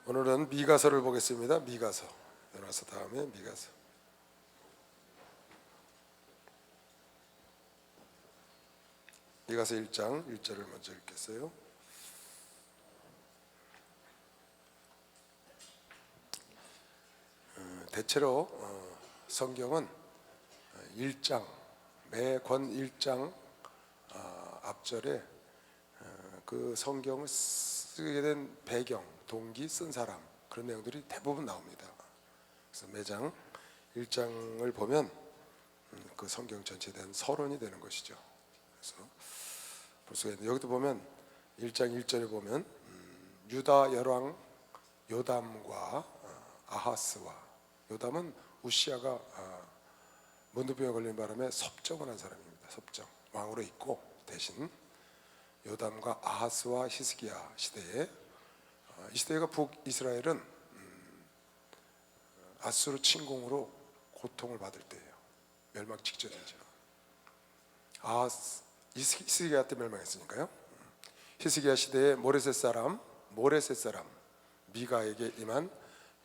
오늘은 미가서를 보겠습니다. 미가서. 요나서 다음에 미가서. 미가서 1장 1절을 먼저 읽겠어요. 대체로 성경은 1장, 매 권 1장 앞절에 그 성경을 쓰게 된 배경, 동기, 쓴 사람, 그런 내용들이 대부분 나옵니다. 그래서 매장 1장을 보면 그 성경 전체에 대한 서론이 되는 것이죠. 그래서 볼 수가 있는데, 여기도 보면 1장 1절에 보면 유다 열왕 요담과 아하스와, 요담은 우시아가 문둥병에 걸린 바람에 섭정을 한 사람입니다. 섭정, 왕으로 있고, 대신 요담과 아하스와 히스기야 시대에, 이 시대가 북이스라엘은 아수르 침공으로 고통을 받을 때예요. 멸망 직전이죠. 히스기야 때 멸망했으니까요. 히스기야 시대에 모레셋 사람 미가에게 임한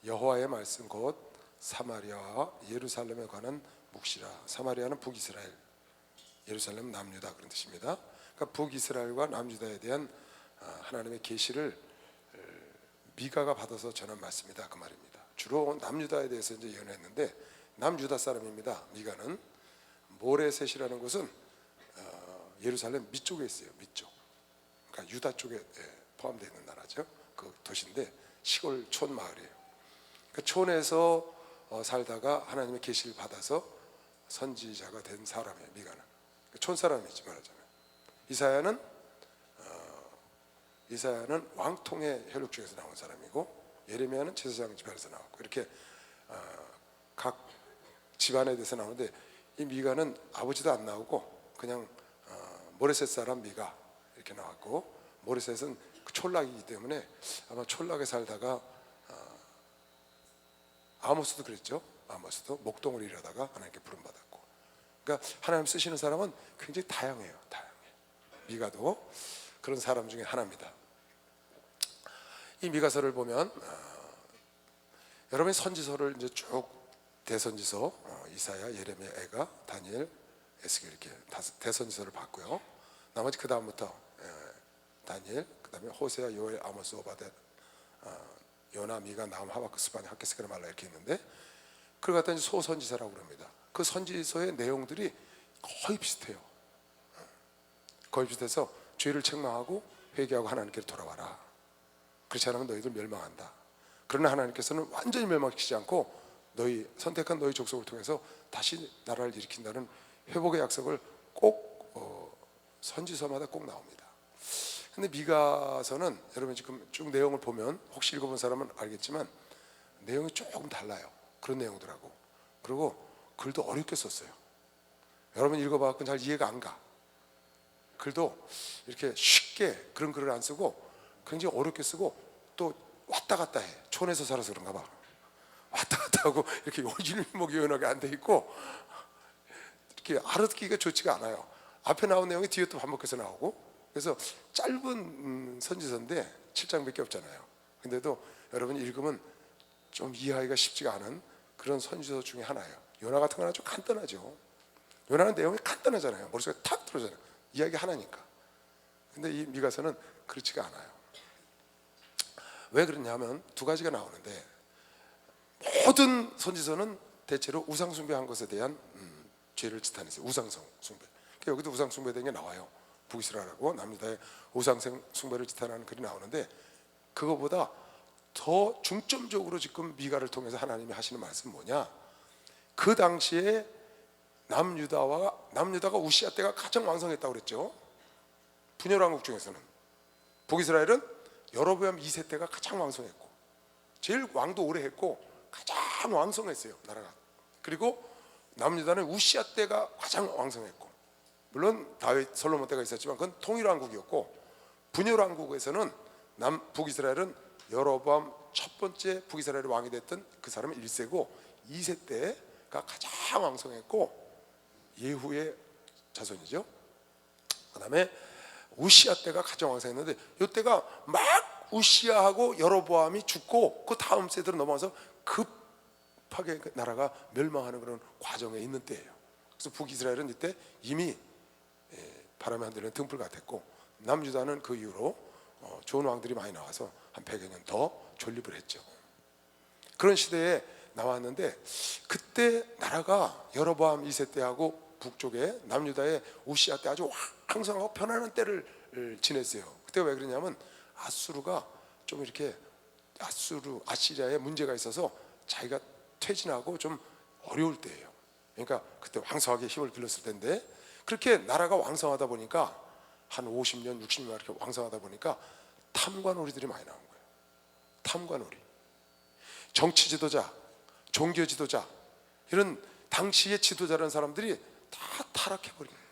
여호와의 말씀, 곧 사마리아와 예루살렘에 관한 묵시라. 사마리아는 북이스라엘, 예루살렘은 남유다, 그런 뜻입니다. 그러니까 북이스라엘과 남유다에 대한 하나님의 계시를 미가가 받아서 전한 말씀이다, 그 말입니다. 주로 남유다에 대해서 이제 예언했는데, 남유다 사람입니다. 미가는 모레셋이라는 곳은 예루살렘 밑쪽에 있어요. 밑쪽, 그러니까 유다 쪽에 포함되어 있는 나라죠. 그 도시인데 시골 촌 마을이에요. 그러니까 촌에서 살다가 하나님의 계시를 받아서 선지자가 된 사람이에요. 미가는 촌 사람이지 말하자면. 이사야는 왕통의 혈육 중에서 나온 사람이고, 예레미야는 제사장 집안에서 나왔고, 이렇게 각 집안에 대해서 나오는데, 이 미가는 아버지도 안 나오고 그냥 모레셋 사람 미가 이렇게 나왔고, 모레셋은 촌락이기 때문에 아마 촌락에 살다가 아모스도 그랬죠. 아모스도 목동을 일하다가 하나님께 부름받았고. 그러니까 하나님 쓰시는 사람은 굉장히 다양해요. 미가도 그런 사람 중에 하나입니다. 이 미가서를 보면 여러분이 선지서를 이제 쭉 대선지서, 이사야, 예레미야, 애가, 다니엘, 에스겔, 이렇게 대선지서를 봤고요. 나머지 그 다음부터 다니엘, 그 다음에 호세아, 요엘, 아모스, 오바댜, 요나, 미가, 나훔, 하박국, 스바냐, 학개스게라, 말라 이렇게 있는데, 그걸 갖다 이제 소선지서라고 그럽니다. 그 선지서의 내용들이 거의 비슷해요. 거의 비슷해서 죄를 책망하고 회개하고 하나님께로 돌아와라. 그렇지 않으면 너희들 멸망한다. 그러나 하나님께서는 완전히 멸망시키지 않고 선택한 너희 족속을 통해서 다시 나라를 일으킨다는 회복의 약속을 꼭 선지서마다 꼭 나옵니다. 근데 미가서는 여러분 지금 쭉 내용을 보면, 혹시 읽어본 사람은 알겠지만 내용이 조금 달라요. 그런 내용들하고. 그리고 글도 어렵게 썼어요. 여러분 읽어봐서 잘 이해가 안 가. 글도 이렇게 쉽게 그런 글을 안 쓰고 굉장히 어렵게 쓰고, 또 왔다 갔다 해. 촌에서 살아서 그런가 봐. 왔다 갔다 하고 이렇게 일목요연하게 안 돼 있고, 이렇게 알아듣기가 좋지가 않아요. 앞에 나온 내용이 뒤에 또 반복해서 나오고. 그래서 짧은 선지서인데 7장밖에 없잖아요. 근데도 여러분이 읽으면 좀 이해하기가 쉽지가 않은 그런 선지서 중에 하나예요. 요나 같은 거는 좀 간단하죠. 요나는 내용이 간단하잖아요. 머릿속에 탁 들어오잖아요. 이야기 하나니까. 근데 이 미가서는 그렇지가 않아요. 왜 그러냐면 두 가지가 나오는데, 모든 선지서는 대체로 우상숭배한 것에 대한 죄를 지탄했어요. 우상숭배. 여기도 우상숭배에 대한 게 나와요. 북이스라엘하고 남유다의 우상숭배를 지탄하는 글이 나오는데, 그거보다 더 중점적으로 지금 미가를 통해서 하나님이 하시는 말씀은 뭐냐, 그 당시에 남유다가 우시아 때가 가장 왕성했다고 그랬죠. 분열 왕국 중에서는 북이스라엘은 여로보암 2세 때가 가장 왕성했고, 제일 왕도 오래 했고 가장 왕성했어요, 나라가. 그리고 남유다는 우시아 때가 가장 왕성했고, 물론 다윗, 솔로몬 때가 있었지만 그건 통일왕국이었고, 분열왕국에서는 북이스라엘은 여로보암 첫 번째 북이스라엘 왕이 됐던 그 사람은 1세고 2세 때가 가장 왕성했고, 예후의 자손이죠. 그 다음에 우시아 때가 가장 왕성했는데, 이때가 막 우시아하고 여로보암이 죽고 그 다음 세대로 넘어가서 급하게 그 나라가 멸망하는 그런 과정에 있는 때예요. 그래서 북이스라엘은 이때 이미 바람에 흔들리는 등불 같았고, 남유다는 그 이후로 좋은 왕들이 많이 나와서 한 100여 년 더 존립을 했죠. 그런 시대에 나왔는데, 그때 나라가 여로보암 2세 때하고 북쪽에 남유다의 우시아 때 아주 왕성하고 편안한 때를 지냈어요. 그때 왜 그러냐면 아수르가 좀 이렇게 아시리아에 문제가 있어서 자기가 퇴진하고 좀 어려울 때예요. 그러니까 그때 왕성하게 힘을 빌렸을 텐데, 그렇게 나라가 왕성하다 보니까 한 50년, 60년 이렇게 왕성하다 보니까 탐관오리들이 많이 나온 거예요. 탐관오리, 정치 지도자, 종교 지도자, 이런 당시의 지도자라는 사람들이 다 타락해버린 거예요.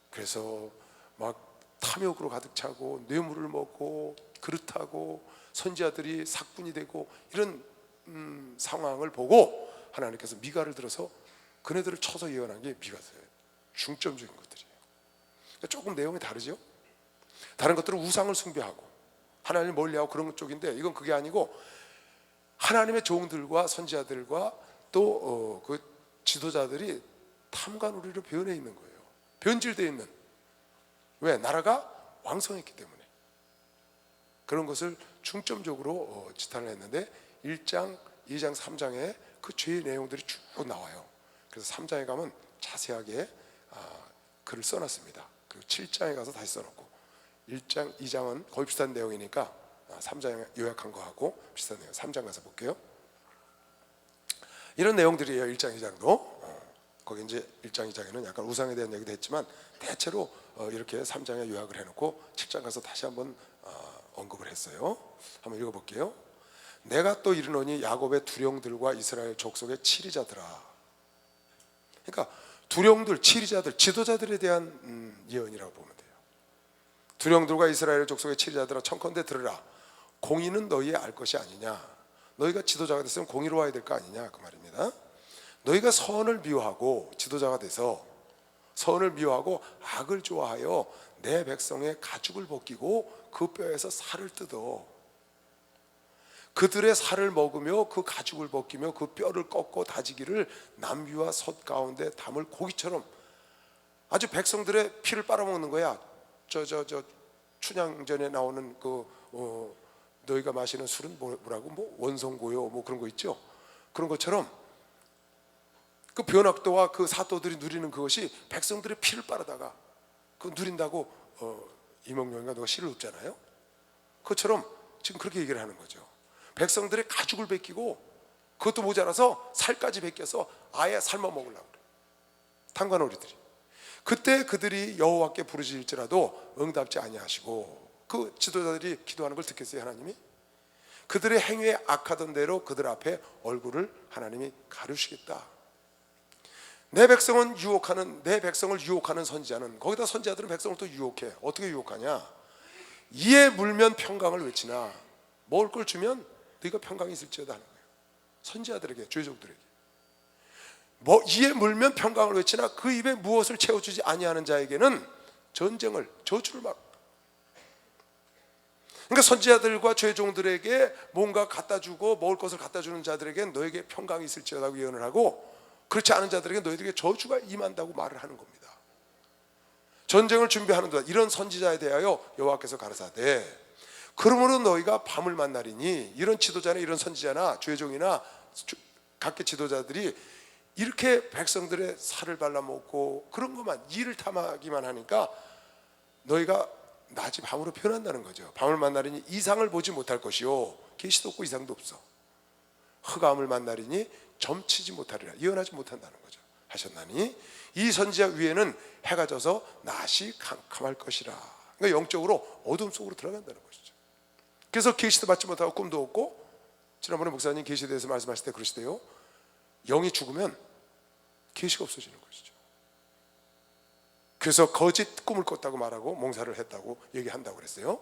그래서 막 탐욕으로 가득 차고 뇌물을 먹고 그릇하고 선지자들이 사꾼이 되고 이런 상황을 보고 하나님께서 미가를 들어서 그네들을 쳐서 예언한 게 미가서예요. 중점적인 것들이에요. 그러니까 조금 내용이 다르죠. 다른 것들은 우상을 숭배하고 하나님을 멀리하고 그런 쪽인데, 이건 그게 아니고 하나님의 종들과 선지자들과 또 그 지도자들이 탐관오리로 변해 있는 거예요. 변질되어 있는. 왜? 나라가 왕성했기 때문에. 그런 것을 중점적으로 지탄을 했는데 1장, 2장, 3장에 그 죄의 내용들이 쭉 나와요. 그래서 3장에 가면 자세하게 글을 써놨습니다. 그리고 7장에 가서 다시 써놓고, 1장, 2장은 거의 비슷한 내용이니까 3장에 요약한 거하고 비슷한 내용 3장 가서 볼게요. 이런 내용들이에요. 1장, 2장도. 거기 이제 1장, 2장에는 약간 우상에 대한 얘기도 했지만 대체로 이렇게 3장에 요약을 해놓고 7장 가서 다시 한번 언급을 했어요. 한번 읽어볼게요. 내가 또 이르노니 야곱의 두령들과 이스라엘 족속의 치리자들아. 그러니까 두령들, 치리자들, 지도자들에 대한 예언이라고 보면 돼요. 두령들과 이스라엘 족속의 치리자들아, 청컨대 들으라. 공의는 너희의 알 것이 아니냐. 너희가 지도자가 됐으면 공의로워야 될 거 아니냐, 그 말입니다. 너희가 선을 미워하고, 지도자가 돼서 선을 미워하고 악을 좋아하여 내 백성의 가죽을 벗기고 그 뼈에서 살을 뜯어. 그들의 살을 먹으며 그 가죽을 벗기며 그 뼈를 꺾고 다지기를 남유와 솥 가운데 담을 고기처럼. 아주 백성들의 피를 빨아먹는 거야. 춘향전에 나오는 너희가 마시는 술은 뭐라고? 뭐 원성고요, 뭐 그런 거 있죠. 그런 것처럼 그 변학도와 그 사도들이 누리는 그것이 백성들의 피를 빨아다가 그 누린다고 이몽룡인가 누가 시를 읊잖아요. 그것처럼 지금 그렇게 얘기를 하는 거죠. 백성들의 가죽을 벗기고 그것도 모자라서 살까지 벗겨서 아예 삶아 먹으려고 그래요. 탐관오리들이. 그때 그들이 여호와께 부르짖을지라도 응답지 아니하시고, 그 지도자들이 기도하는 걸 듣겠어요, 하나님이? 그들의 행위에 악하던 대로 그들 앞에 얼굴을 하나님이 가르시겠다. 내 백성을 유혹하는 선지자는, 거기다 선지자들은 백성을 또 유혹해. 어떻게 유혹하냐? 이에 물면 평강을 외치나, 먹을 걸 주면 너희가 평강이 있을지어다 하는 거예요. 선지자들에게, 죄족들에게. 이에 물면 평강을 외치나 그 입에 무엇을 채워주지 아니하는 자에게는 전쟁을, 저주를 막. 그러니까 선지자들과 죄종들에게 뭔가 갖다 주고 먹을 것을 갖다 주는 자들에게 너에게 평강이 있을지어다고 예언을 하고, 그렇지 않은 자들에게 너희들에게 저주가 임한다고 말을 하는 겁니다. 전쟁을 준비하는도다. 이런 선지자에 대하여 여호와께서 가라사대, 그러므로 너희가 밤을 만나리니. 이런 지도자나 이런 선지자나 죄종이나 각계 지도자들이 이렇게 백성들의 살을 발라먹고 그런 것만, 이를 탐하기만 하니까 너희가 낮이 밤으로 변한다는 거죠. 밤을 만나리니 이상을 보지 못할 것이요, 계시도 없고 이상도 없어. 흑암을 만나리니 점치지 못하리라, 예언하지 못한다는 거죠. 하셨나니 이 선지자 위에는 해가 져서 낮이 캄캄할 것이라. 그러니까 영적으로 어둠 속으로 들어간다는 것이죠. 그래서 계시도 받지 못하고 꿈도 없고, 지난번에 목사님 계시에 대해서 말씀하실 때 그러시대요. 영이 죽으면 계시가 없어지는 것이죠. 그래서 거짓 꿈을 꿨다고 말하고 몽사를 했다고 얘기한다고 그랬어요.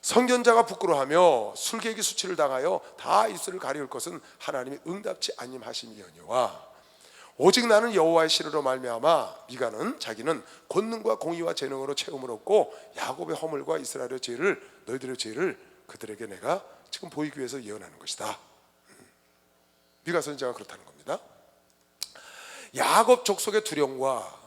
선견자가 부끄러워하며 술객이 수치를 당하여 다 입술을 가리울 것은 하나님이 응답치 아니하심이니와 오직 나는 여호와의 씨로 말미암아 미가는 자기는 권능과 공의와 재능으로 채움을 얻고 야곱의 허물과 이스라엘의 죄를, 너희들의 죄를 그들에게 내가 지금 보이기 위해서 예언하는 것이다. 미가 선지자가 그렇다는 겁니다. 야곱 족속의 두령과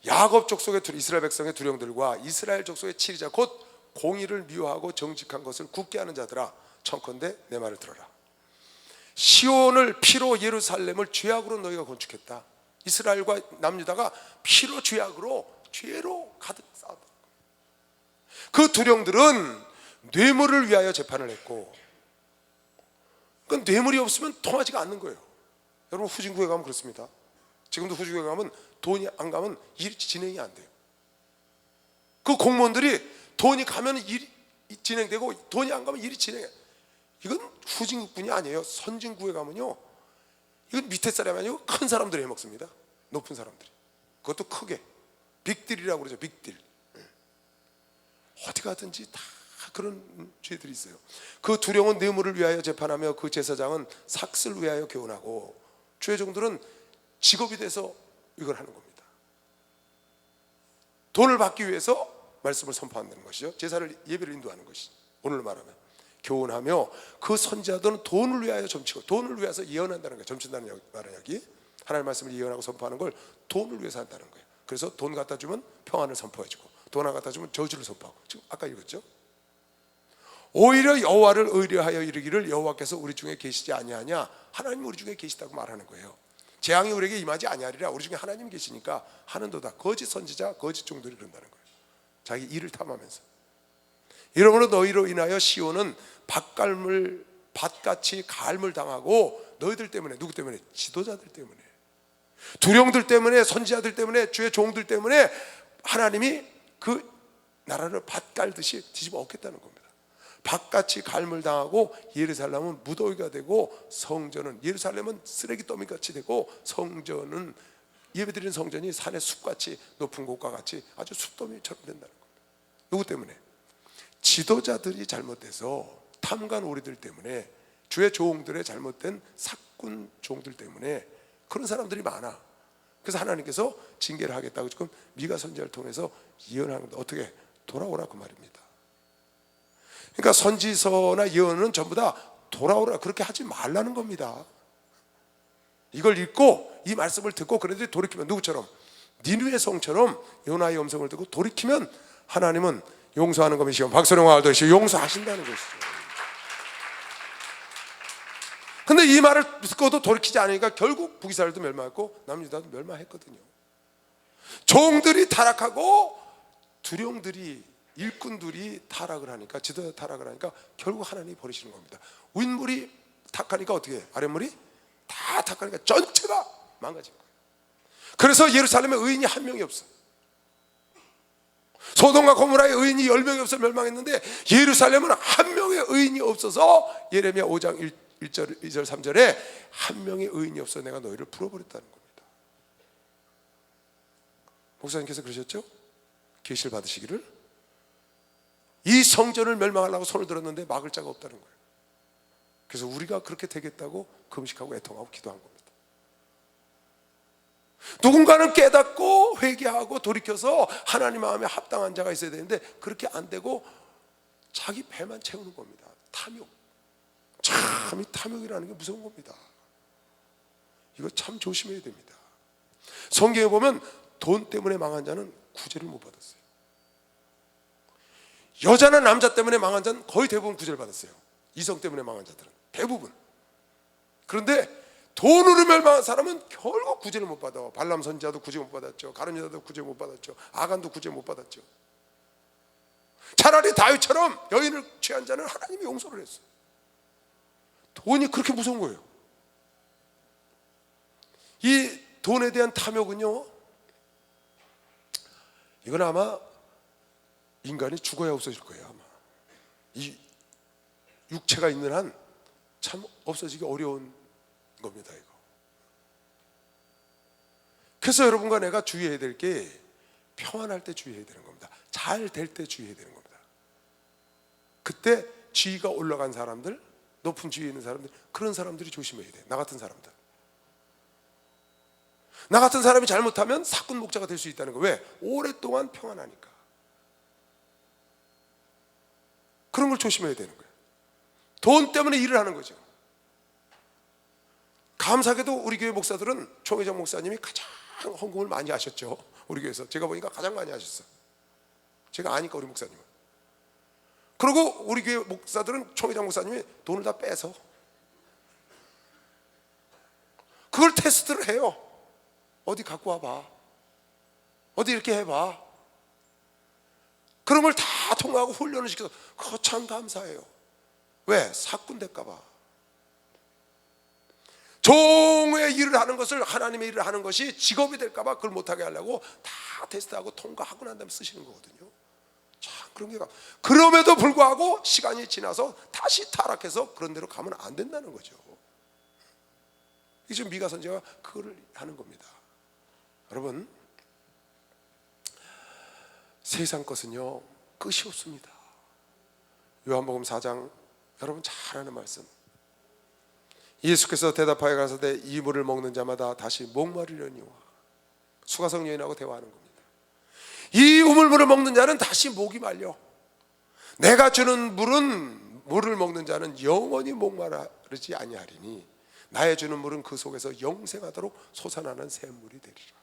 야곱 족속의 이스라엘 백성의 두령들과 이스라엘 족속의 치리자 곧 공의를 미워하고 정직한 것을 굳게 하는 자들아, 청컨대 내 말을 들어라. 시온을 피로 예루살렘을 죄악으로 너희가 건축했다. 이스라엘과 남유다가 피로 죄로 가득 쌓았다. 그 두령들은 뇌물을 위하여 재판을 했고, 그 뇌물이 없으면 통하지가 않는 거예요. 여러분 후진국에 가면 그렇습니다. 지금도 후진국에 가면 돈이 안 가면 일이 진행이 안 돼요. 그 공무원들이 돈이 가면 일이 진행되고 돈이 안 가면 일이 진행해. 이건 후진국뿐이 아니에요. 선진국에 가면요, 이건 밑에 사람이 아니고 큰 사람들이 해먹습니다. 높은 사람들이. 그것도 크게 빅딜이라고 그러죠. 빅딜. 어디 가든지 다 그런 죄들이 있어요. 그 두령은 뇌물을 위하여 재판하며 그 제사장은 삭슬 위하여 교훈하고, 죄종들은 직업이 돼서 이걸 하는 겁니다. 돈을 받기 위해서 말씀을 선포한다는 것이죠. 제사를, 예배를 인도하는 것이죠. 오늘 말하면 교훈하며 그 선지자들은 돈을 위하여 점치고, 돈을 위해서 예언한다는 거예요. 점친다는 말은 여기 하나님의 말씀을 예언하고 선포하는 걸 돈을 위해서 한다는 거예요. 그래서 돈 갖다 주면 평안을 선포해주고, 돈 안 갖다 주면 저주를 선포하고. 지금 아까 읽었죠. 오히려 여호와를 의뢰하여 이르기를 여호와께서 우리 중에 계시지 아니하냐. 하나님 우리 중에 계시다고 말하는 거예요. 재앙이 우리에게 임하지 아니하리라. 우리 중에 하나님 계시니까 하는도다. 거짓 선지자, 거짓 종들이 그런다는 거예요. 자기 일을 탐하면서. 이러므로 너희로 인하여 시온은 밭같이 갈물 당하고, 너희들 때문에. 누구 때문에? 지도자들 때문에, 두령들 때문에, 선지자들 때문에, 주의 종들 때문에 하나님이 그 나라를 밭 갈듯이 뒤집어 엎겠다는 겁니다. 밭같이 갈물 당하고 예루살렘은 무더기가 되고, 성전은, 예루살렘은 쓰레기 더미같이 되고, 성전은, 예배드리는 성전이 산의 숲같이, 높은 곳과 같이 아주 숲더미처럼 된다는 겁니다. 누구 때문에? 지도자들이 잘못돼서, 탐관 오리들 때문에, 주의 종들의 잘못된 사꾼 종들 때문에 그런 사람들이 많아. 그래서 하나님께서 징계를 하겠다고 지금 미가 선지자를 통해서 예언하는 건데, 어떻게? 돌아오라 그 말입니다. 그러니까 선지서나 예언은 전부 다 돌아오라, 그렇게 하지 말라는 겁니다. 이걸 읽고 이 말씀을 듣고 그런데 돌이키면, 누구처럼? 니느웨 성처럼 요나의 음성을 듣고 돌이키면 하나님은 용서하는 것이요 박소령과 알듯이 용서하신다는 것이죠. 근데 이 말을 듣고도 돌이키지 않으니까 결국 북이스라엘도 멸망했고 남유다도 멸망했거든요. 종들이 타락하고 두령들이, 일꾼들이 타락을 하니까, 지도자 타락을 하니까 결국 하나님이 버리시는 겁니다. 윗물이 탁하니까 어떻게 해? 아랫물이 다 탁하니까 전체가 망가진 거예요. 그래서 예루살렘에 의인이 한 명이 없어. 소돔과 고모라에 의인이 10명이 없어 멸망했는데, 예루살렘은 한 명의 의인이 없어서 예레미야 5장 1절 2절 3절에 한 명의 의인이 없어 내가 너희를 풀어버렸다는 겁니다. 목사님께서 그러셨죠? 계시를 받으시기를, 이 성전을 멸망하려고 손을 들었는데 막을 자가 없다는 거예요. 그래서 우리가 그렇게 되겠다고 금식하고 애통하고 기도한 겁니다. 누군가는 깨닫고 회개하고 돌이켜서 하나님 마음에 합당한 자가 있어야 되는데, 그렇게 안 되고 자기 배만 채우는 겁니다. 탐욕. 참, 이 탐욕이라는 게 무서운 겁니다. 이거 참 조심해야 됩니다. 성경에 보면 돈 때문에 망한 자는 구제를 못 받았어요. 여자나 남자 때문에 망한 자는 거의 대부분 구제를 받았어요. 이성 때문에 망한 자들은 대부분. 그런데 돈으로 멸망한 사람은 결국 구제를 못 받아. 발람 선지자도 구제 못 받았죠. 가룟 유다도 구제 못 받았죠. 아간도 구제 못 받았죠. 차라리 다윗처럼 여인을 취한 자는 하나님이 용서를 했어요. 돈이 그렇게 무서운 거예요. 이 돈에 대한 탐욕은요, 이건 아마 인간이 죽어야 없어질 거예요. 아마 이 육체가 있는 한 참 없어지기 어려운 겁니다. 이거. 그래서 여러분과 내가 주의해야 될 게, 평안할 때 주의해야 되는 겁니다. 잘 될 때 주의해야 되는 겁니다. 그때 지위가 올라간 사람들, 높은 지위에 있는 사람들, 그런 사람들이 조심해야 돼. 나 같은 사람들. 나 같은 사람이 잘못하면 사꾼 목자가 될 수 있다는 거예요. 왜? 오랫동안 평안하니까. 그런 걸 조심해야 되는 거예요. 돈 때문에 일을 하는 거죠. 감사하게도 우리 교회 목사들은 총회장 목사님이 가장 헌금을 많이 하셨죠. 우리 교회에서 제가 보니까 가장 많이 하셨어요. 제가 아니까 우리 목사님은. 그리고 우리 교회 목사들은 총회장 목사님이 돈을 다 빼서 그걸 테스트를 해요. 어디 갖고 와봐, 어디 이렇게 해봐. 그런 걸 다 통과하고 훈련을 시켜서 그거 참 감사해요. 왜? 사꾼 될까봐. 종의 일을 하는 것을, 하나님의 일을 하는 것이 직업이 될까봐 그걸 못하게 하려고 다 테스트하고 통과하고 난 다음에 쓰시는 거거든요. 참 그런 게, 그럼에도 불구하고 시간이 지나서 다시 타락해서 그런 데로 가면 안 된다는 거죠. 이게 지금 미가 선지자가 그거를 하는 겁니다. 여러분, 세상 것은요 끝이 없습니다. 요한복음 4장, 여러분 잘 아는 말씀. 예수께서 대답하여 가라사대 이 물을 먹는 자마다 다시 목마르려니와. 수가성 여인하고 대화하는 겁니다. 이 우물물을 먹는 자는 다시 목이 말려. 내가 주는 물을 먹는 자는 영원히 목마르지 아니하리니 나의 주는 물은 그 속에서 영생하도록 솟아나는 샘물이 되리라.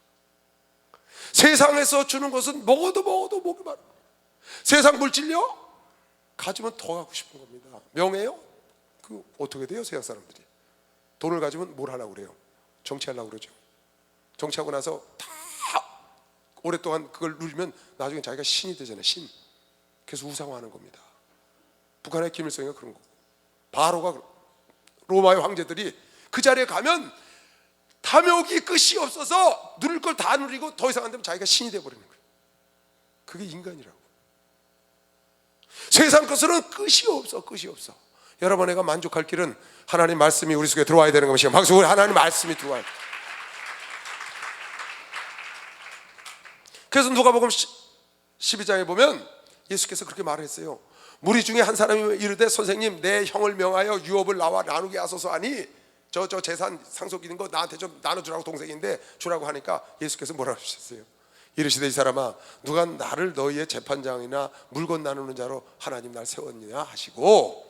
세상에서 주는 것은 먹어도 목이 마르. 세상 물질요 가지면 더 갖고 싶은 겁니다. 명예요? 그 어떻게 돼요? 세상 사람들이 돈을 가지면 뭘 하려고 그래요? 정치하려고 그러죠. 정치하고 나서 다 오랫동안 그걸 누리면 나중에 자기가 신이 되잖아요. 신. 그래서 우상화하는 겁니다. 북한의 김일성이가 그런 거고, 바로가, 로마의 황제들이 그 자리에 가면 탐욕이 끝이 없어서 누릴 걸 다 누리고 더 이상 안 되면 자기가 신이 되어버리는 거예요. 그게 인간이라고. 세상 것으로는 끝이 없어. 여러분, 내가 만족할 길은 하나님 말씀이 우리 속에 들어와야 되는 것이에요. 박수. 우리 하나님 말씀이 들어와야 돼요. 그래서 누가복음 12장에 보면 예수께서 그렇게 말을 했어요. 무리 중에 한 사람이 이르되 선생님, 내 형을 명하여 유업을 나와 나누게 하소서 하니, 저 재산 상속 있는 거 나한테 좀 나눠주라고, 동생인데 주라고 하니까 예수께서 뭐라고 하셨어요? 이르시되 이 사람아, 누가 나를 너희의 재판장이나 물건 나누는 자로 하나님 날 세웠느냐 하시고,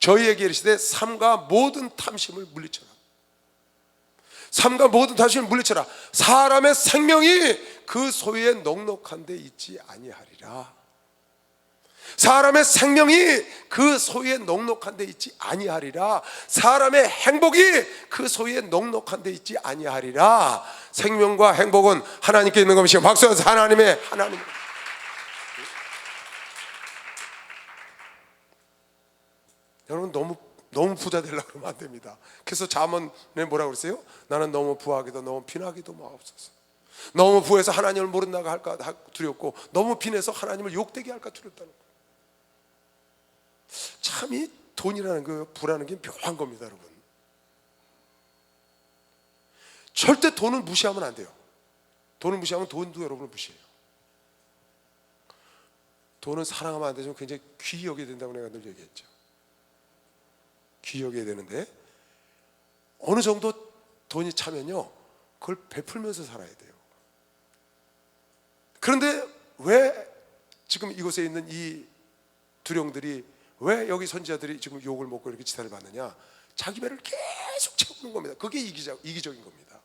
저희에게 이르시되 삼가 모든 탐심을 물리쳐라. 삼가 모든 탐심을 물리쳐라. 사람의 생명이 그 소유에 넉넉한 데 있지 아니하리라. 사람의 생명이 그 소유에 넉넉한 데 있지 아니하리라. 사람의 행복이 그 소유에 넉넉한 데 있지 아니하리라. 생명과 행복은 하나님께 있는 것이요. 박수. 하나님. 여러분, 너무 부자 되려고 그러면 안 됩니다. 그래서 잠언에 뭐라고 그랬어요? 나는 너무 부하기도 너무 빈하기도 마옵소서. 너무 부해서 하나님을 모른다고 할까 두렵고, 너무 빈해서 하나님을 욕되게 할까 두렵다는 거예요. 참 이 돈이라는 거, 부라는 게 묘한 겁니다, 여러분. 절대 돈을 무시하면 안 돼요. 돈을 무시하면 돈도 여러분을 무시해요. 돈은 사랑하면 안 되지만 굉장히 귀히 여겨야 된다고 내가 늘 얘기했죠. 귀히 여겨야 되는데, 어느 정도 돈이 차면요 그걸 베풀면서 살아야 돼요. 그런데 왜 지금 이곳에 있는 이 두령들이, 왜 여기 선지자들이 지금 욕을 먹고 이렇게 지탄을 받느냐? 자기 배를 계속 채우는 겁니다. 그게 이기적인 겁니다.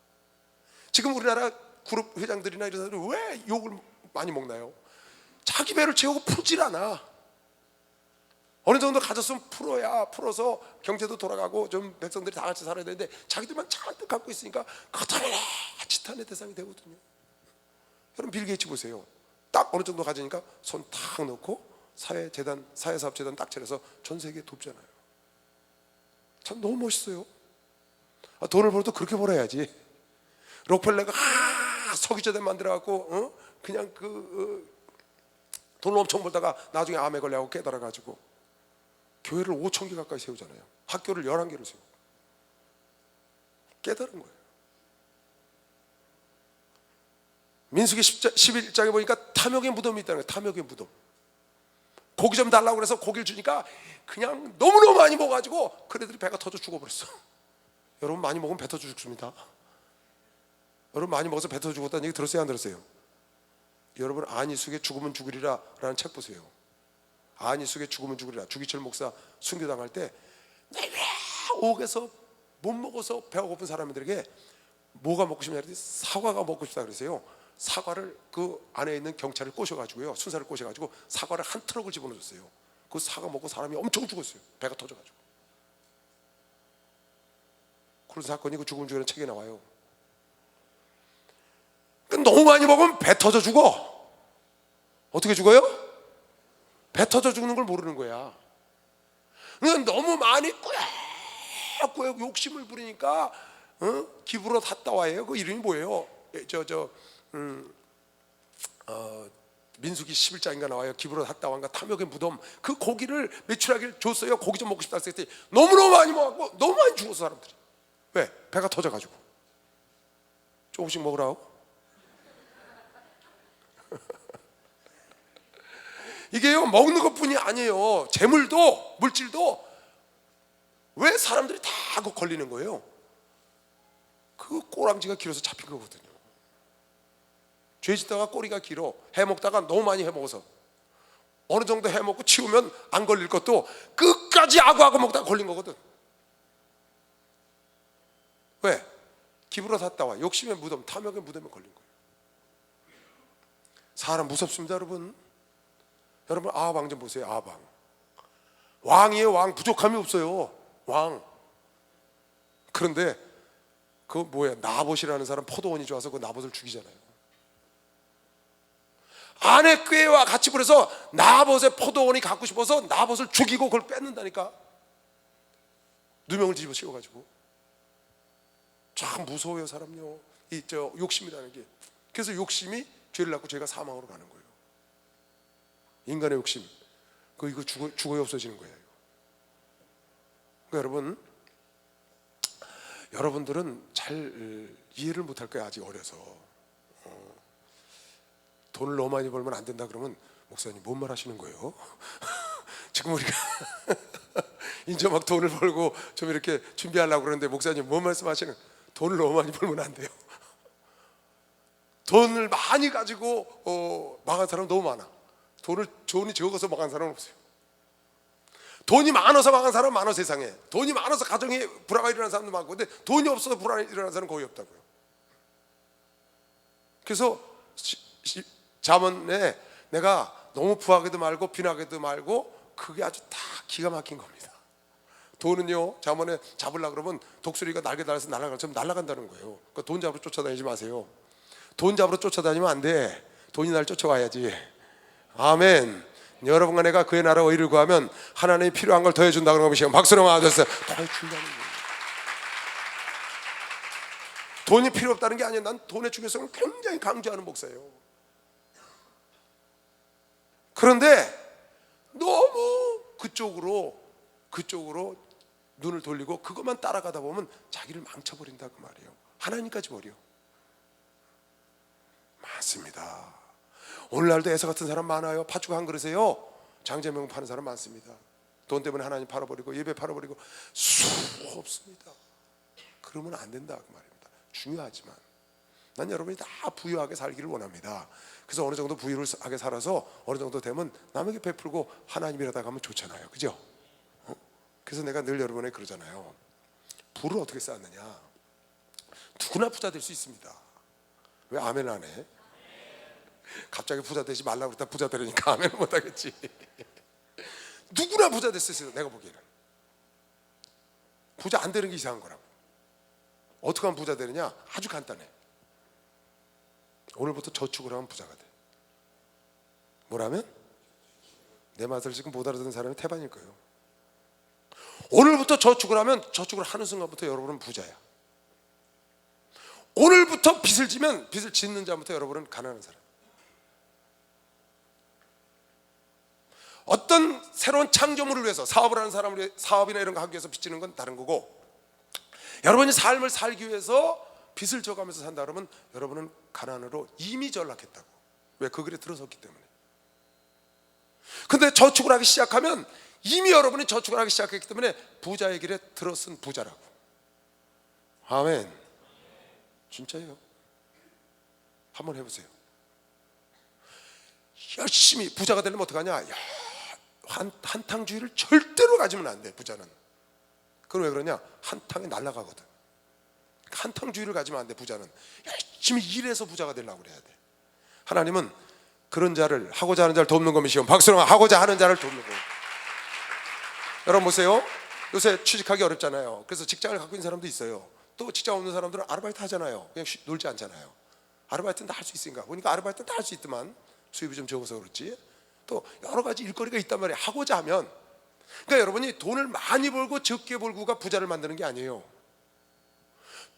지금 우리나라 그룹 회장들이나 이런 사람들이 왜 욕을 많이 먹나요? 자기 배를 채우고 풀질 않아. 어느 정도 가졌으면 풀어서 경제도 돌아가고 좀 백성들이 다 같이 살아야 되는데, 자기들만 잔뜩 갖고 있으니까 그것들이 지탄의 대상이 되거든요. 여러분, 빌 게이츠 보세요. 딱 어느 정도 가지니까 손 탁 넣고 사회사업재단 딱 차려서 전 세계에 돕잖아요. 참 너무 멋있어요. 돈을 벌어도 그렇게 벌어야지. 록펠러가 석유재단 만들어갖고 그냥 돈을 엄청 벌다가 나중에 암에 걸려갖고 깨달아가지고 교회를 5,000개 가까이 세우잖아요. 학교를 11개를 세우고. 깨달은 거예요. 민수기 11장에 보니까 탐욕의 무덤이 있다는 거예요. 탐욕의 무덤. 고기 좀 달라고 그래서 고기를 주니까 그냥 너무너무 많이 먹어가지고 그네들이 배가 터져 죽어버렸어. 여러분, 많이 먹으면 배 터져 죽습니다. 여러분 많이 먹어서 배 터져 죽었다는 얘기 들었어요, 안 들었어요? 여러분 안희숙의 죽으면 죽으리라 라는 책 보세요. 안희숙의 죽으면 죽으리라, 주기철 목사 순교당할 때 옥에서 못 먹어서 배가 고픈 사람들에게 뭐가 먹고 싶냐 그랬더니 사과가 먹고 싶다 그랬어요. 사과를 그 안에 있는 경찰을 꼬셔가지고요, 순사를 꼬셔가지고 사과를 한 트럭을 집어넣었어요. 그 사과 먹고 사람이 엄청 죽었어요. 배가 터져가지고. 그런 사건이 그 죽음 죽이는 책에 나와요. 너무 많이 먹으면 배 터져 죽어. 어떻게 죽어요? 배 터져 죽는 걸 모르는 거야. 너무 많이 꾸역꾸역 욕심을 부리니까 기브로 탔다 와예요. 그 이름이 뭐예요? 민수기 11장인가 나와요. 기브로 탔다 와인가 탐욕의 무덤. 그 고기를 매출하기를 줬어요. 고기 좀 먹고 싶다 했을 때 너무너무 많이 먹었고 너무 많이 죽었어 사람들이. 왜? 배가 터져가지고. 조금씩 먹으라고. 이게요, 먹는 것뿐이 아니에요. 재물도, 물질도. 왜 사람들이 다 그거 걸리는 거예요? 그 꼬랑지가 길어서 잡힌 거거든요. 죄 짓다가 꼬리가 길어. 해먹다가 너무 많이 해먹어서 어느 정도 해먹고 치우면 안 걸릴 것도 끝까지 아구아구 먹다가 걸린 거거든. 왜? 기브로 탔다 와. 욕심의 무덤, 탐욕의 무덤에 걸린 거예요. 사람 무섭습니다, 여러분. 여러분 아합 왕 좀 보세요. 아합 왕. 왕이에요, 왕. 부족함이 없어요. 왕. 그런데 그 뭐야, 나봇이라는 사람 포도원이 좋아서 그 나봇을 죽이잖아요. 아내 꾀와 같이 그래서 나봇의 포도원이 갖고 싶어서 나봇을 죽이고 그걸 뺏는다니까. 누명을 뒤집어 씌워가지고. 참 무서워요, 사람요. 이 욕심이라는 게. 그래서 욕심이 죄를 낳고 죄가 사망으로 가는 거예요. 인간의 욕심. 이거 죽어야 없어지는 거예요. 그러니까 여러분, 여러분들은 잘 이해를 못할 거예요. 아직 어려서. 돈을 너무 많이 벌면 안 된다 그러면 목사님 뭔 말 하시는 거예요? 지금 우리가 이제 막 돈을 벌고 좀 이렇게 준비하려고 그러는데 목사님 뭔 말씀하시는 거예요? 돈을 너무 많이 벌면 안 돼요. 돈을 많이 가지고 망한 사람 너무 많아. 돈이 적어서 망한 사람은 없어요. 돈이 많아서 망한 사람은 많아, 세상에. 돈이 많아서 가정에 불화가 일어나는 사람도 많고, 근데 돈이 없어서 불화가 일어나는 사람은 거의 없다고요. 그래서 잠언에 내가 너무 부하게도 말고 빈하게도 말고, 그게 아주 다 기가 막힌 겁니다. 돈은요, 잠언에 잡으려고 그러면 독수리가 날개 달아서 날아갈 처럼 날아간다는 거예요. 그러니까 돈 잡으러 쫓아다니지 마세요. 돈 잡으러 쫓아다니면 안 돼. 돈이 날 쫓아와야지. 아멘. 여러분과 내가 그의 나라 의를 구하면 하나님이 필요한 걸 더해준다 그런 것이 박수로 맞았어요. 더해준다는 거예요. 돈이 필요 없다는 게 아니에요. 난 돈의 중요성을 굉장히 강조하는 목사예요. 그런데 너무 그쪽으로 눈을 돌리고 그것만 따라가다 보면 자기를 망쳐버린다 그 말이에요. 하나님까지 버려. 많습니다. 오늘날도 애서 같은 사람 많아요. 팥죽 한 그릇에요 장제명 파는 사람 많습니다. 돈 때문에 하나님 팔아버리고 예배 팔아버리고 수 없습니다. 그러면 안 된다 그 말입니다. 중요하지만 난 여러분이 다 부유하게 살기를 원합니다. 그래서 어느 정도 부유하게 살아서 어느 정도 되면 남에게 베풀고 하나님이라다 가면 좋잖아요. 그죠? 그래서 내가 늘 여러분에게 그러잖아요. 부를 어떻게 쌓느냐. 누구나 부자 될 수 있습니다. 왜 아멘 안 해? 갑자기 부자 되지 말라고 그랬다 부자 되려니까 아멘을 못하겠지. 누구나 부자 될 수 있어요. 내가 보기에는 부자 안 되는 게 이상한 거라고. 어떻게 하면 부자 되느냐? 아주 간단해. 오늘부터 저축을 하면 부자가 돼. 뭐라면? 내 맛을 지금 못 알아듣는 사람이 태반일 거예요. 오늘부터 저축을 하면 저축을 하는 순간부터 여러분은 부자야. 오늘부터 빚을 지면 빚을 짓는 자부터 여러분은 가난한 사람. 어떤 새로운 창조물을 위해서 사업을 하는 사람을 사업이나 이런 거 하기 위해서 빚지는 건 다른 거고, 여러분이 삶을 살기 위해서 빚을 져가면서 산다 그러면 여러분은 가난으로 이미 전락했다고. 왜? 그 길에 들어섰기 때문에. 근데 저축을 하기 시작하면 이미 여러분이 저축을 하기 시작했기 때문에 부자의 길에 들어선 부자라고. 아멘. 진짜예요. 한번 해보세요. 열심히 부자가 되려면 어떡하냐? 야, 한탕주의를 절대로 가지면 안 돼. 부자는. 그건 왜 그러냐? 한탕에 날아가거든. 한탕주의를 가지면 안 돼. 부자는 열심히 일해서 부자가 되려고 그래야 돼. 하나님은 그런 자를, 하고자 하는 자를 돕는 것이요, 박수로 하고자 하는 자를 돕는 거예요. 여러분 보세요. 요새 취직하기 어렵잖아요. 그래서 직장을 갖고 있는 사람도 있어요. 또 직장 없는 사람들은 아르바이트 하잖아요. 그냥 놀지 않잖아요. 아르바이트는 다 할 수 있으니까. 보니까 아르바이트는 다 할 수 있더만 수입이 좀 적어서 그렇지. 또 여러 가지 일거리가 있단 말이에요. 하고자 하면. 그러니까 여러분이 돈을 많이 벌고 적게 벌고가 부자를 만드는 게 아니에요.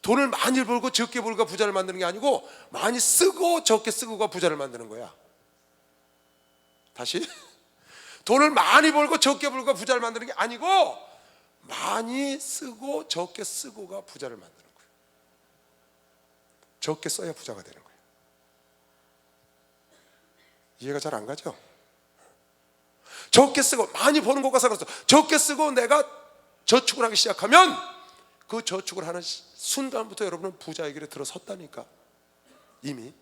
돈을 많이 벌고 적게 벌고가 부자를 만드는 게 아니고, 많이 쓰고 적게 쓰고가 부자를 만드는 거야. 다시. 돈을 많이 벌고 적게 벌고가 부자를 만드는 게 아니고, 많이 쓰고 적게 쓰고가 부자를 만드는 거예요. 적게 써야 부자가 되는 거예요. 이해가 잘 안 가죠? 적게 쓰고, 많이 버는 것과 상관없어. 적게 쓰고 내가 저축을 하기 시작하면 그 저축을 하는 순간부터 여러분은 부자의 길에 들어섰다니까, 이미.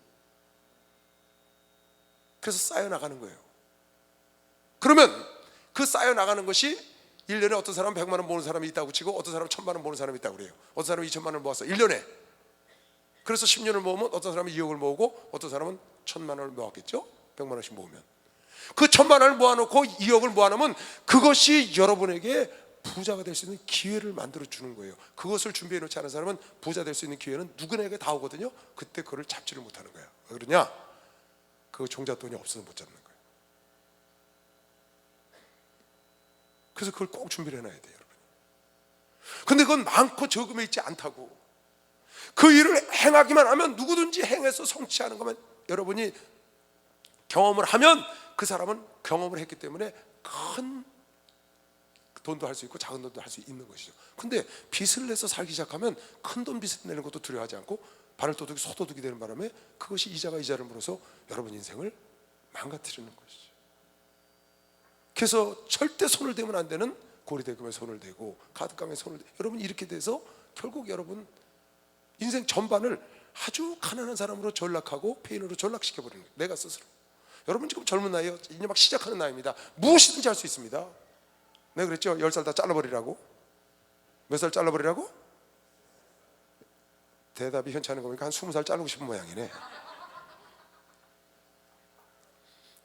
그래서 쌓여나가는 거예요. 그러면 그 쌓여나가는 것이 1년에 어떤 사람은 100만 원 모으는 사람이 있다고 치고, 어떤 사람은 1000만 원 모으는 사람이 있다고 그래요. 어떤 사람은 2000만 원을 모았어 1년에. 그래서 10년을 모으면 어떤 사람은 2억을 모으고, 어떤 사람은 1000만 원을 모았겠죠. 100만 원씩 모으면 그 1000만 원을 모아놓고 2억을 모아놓으면 그것이 여러분에게 부자가 될 수 있는 기회를 만들어 주는 거예요. 그것을 준비해 놓지 않은 사람은 부자 될 수 있는 기회는 누구에게 다 오거든요. 그때 그걸 잡지를 못하는 거야. 왜 그러냐? 그 종잣돈이 없어서 못 잡는 거예요. 그래서 그걸 꼭 준비를 해놔야 돼요, 여러분. 근데 그건 많고 적음에 있지 않다고. 그 일을 행하기만 하면, 누구든지 행해서 성취하는 것만 여러분이 경험을 하면, 그 사람은 경험을 했기 때문에 큰 돈도 할 수 있고 작은 돈도 할 수 있는 것이죠. 근데 빚을 내서 살기 시작하면 큰 돈 빚을 내는 것도 두려워하지 않고 바늘 도둑이 소도둑이 되는 바람에 그것이 이자가 이자를 물어서 여러분 인생을 망가뜨리는 것이죠. 그래서 절대 손을 대면 안 되는 고리대금에 손을 대고 카드깡에 손을 대고, 여러분 이렇게 돼서 결국 여러분 인생 전반을 아주 가난한 사람으로 전락하고 폐인으로 전락시켜버리는 거예요. 내가 스스로. 여러분 지금 젊은 나이에요. 이제 막 시작하는 나이입니다. 무엇이든지 할 수 있습니다. 내가 그랬죠? 10살 다 잘라버리라고. 몇 살 잘라버리라고? 대답이 현치 않은 거 보니까 한 20살 자르고 싶은 모양이네.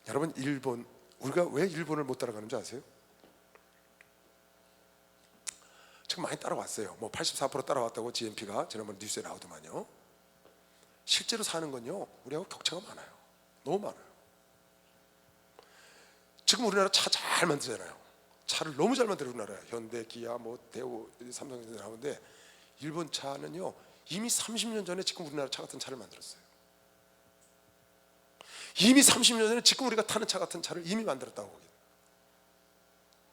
여러분 일본, 우리가 왜 일본을 못 따라가는 줄 아세요? 지금 많이 따라왔어요. 뭐 84% 따라왔다고 GNP가 지난번 뉴스에 나오더만요. 실제로 사는 건요, 우리하고 격차가 많아요. 너무 많아요. 지금 우리나라 차 잘 만들잖아요. 차를 너무 잘 만들어요. 우리나라 현대, 기아, 뭐 대우, 삼성에서 나오는데, 일본 차는요 이미 30년 전에 지금 우리나라 차 같은 차를 만들었어요. 이미 30년 전에 지금 우리가 타는 차 같은 차를 이미 만들었다고. 거기.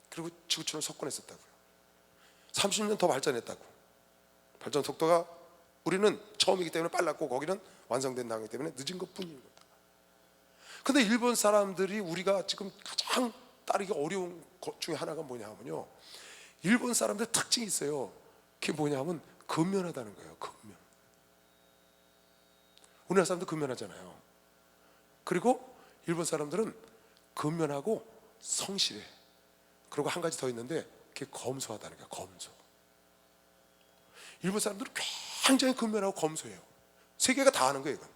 그리고 지구촌을 석권했었다고요. 30년 더 발전했다고. 발전 속도가 우리는 처음이기 때문에 빨랐고, 거기는 완성된 단계이기 때문에 늦은 것뿐인 거다. 근데 일본 사람들이 우리가 지금 가장 따르기 어려운 것 중에 하나가 뭐냐 하면요, 일본 사람들 특징이 있어요. 그게 뭐냐 하면 근면하다는 거예요. 근면. 우리나라 사람도 근면하잖아요. 그리고 일본 사람들은 근면하고 성실해. 그리고 한 가지 더 있는데, 그게 검소하다는 거예요. 검소. 일본 사람들은 굉장히 근면하고 검소해요. 세계가 다 아는 거예요, 이건.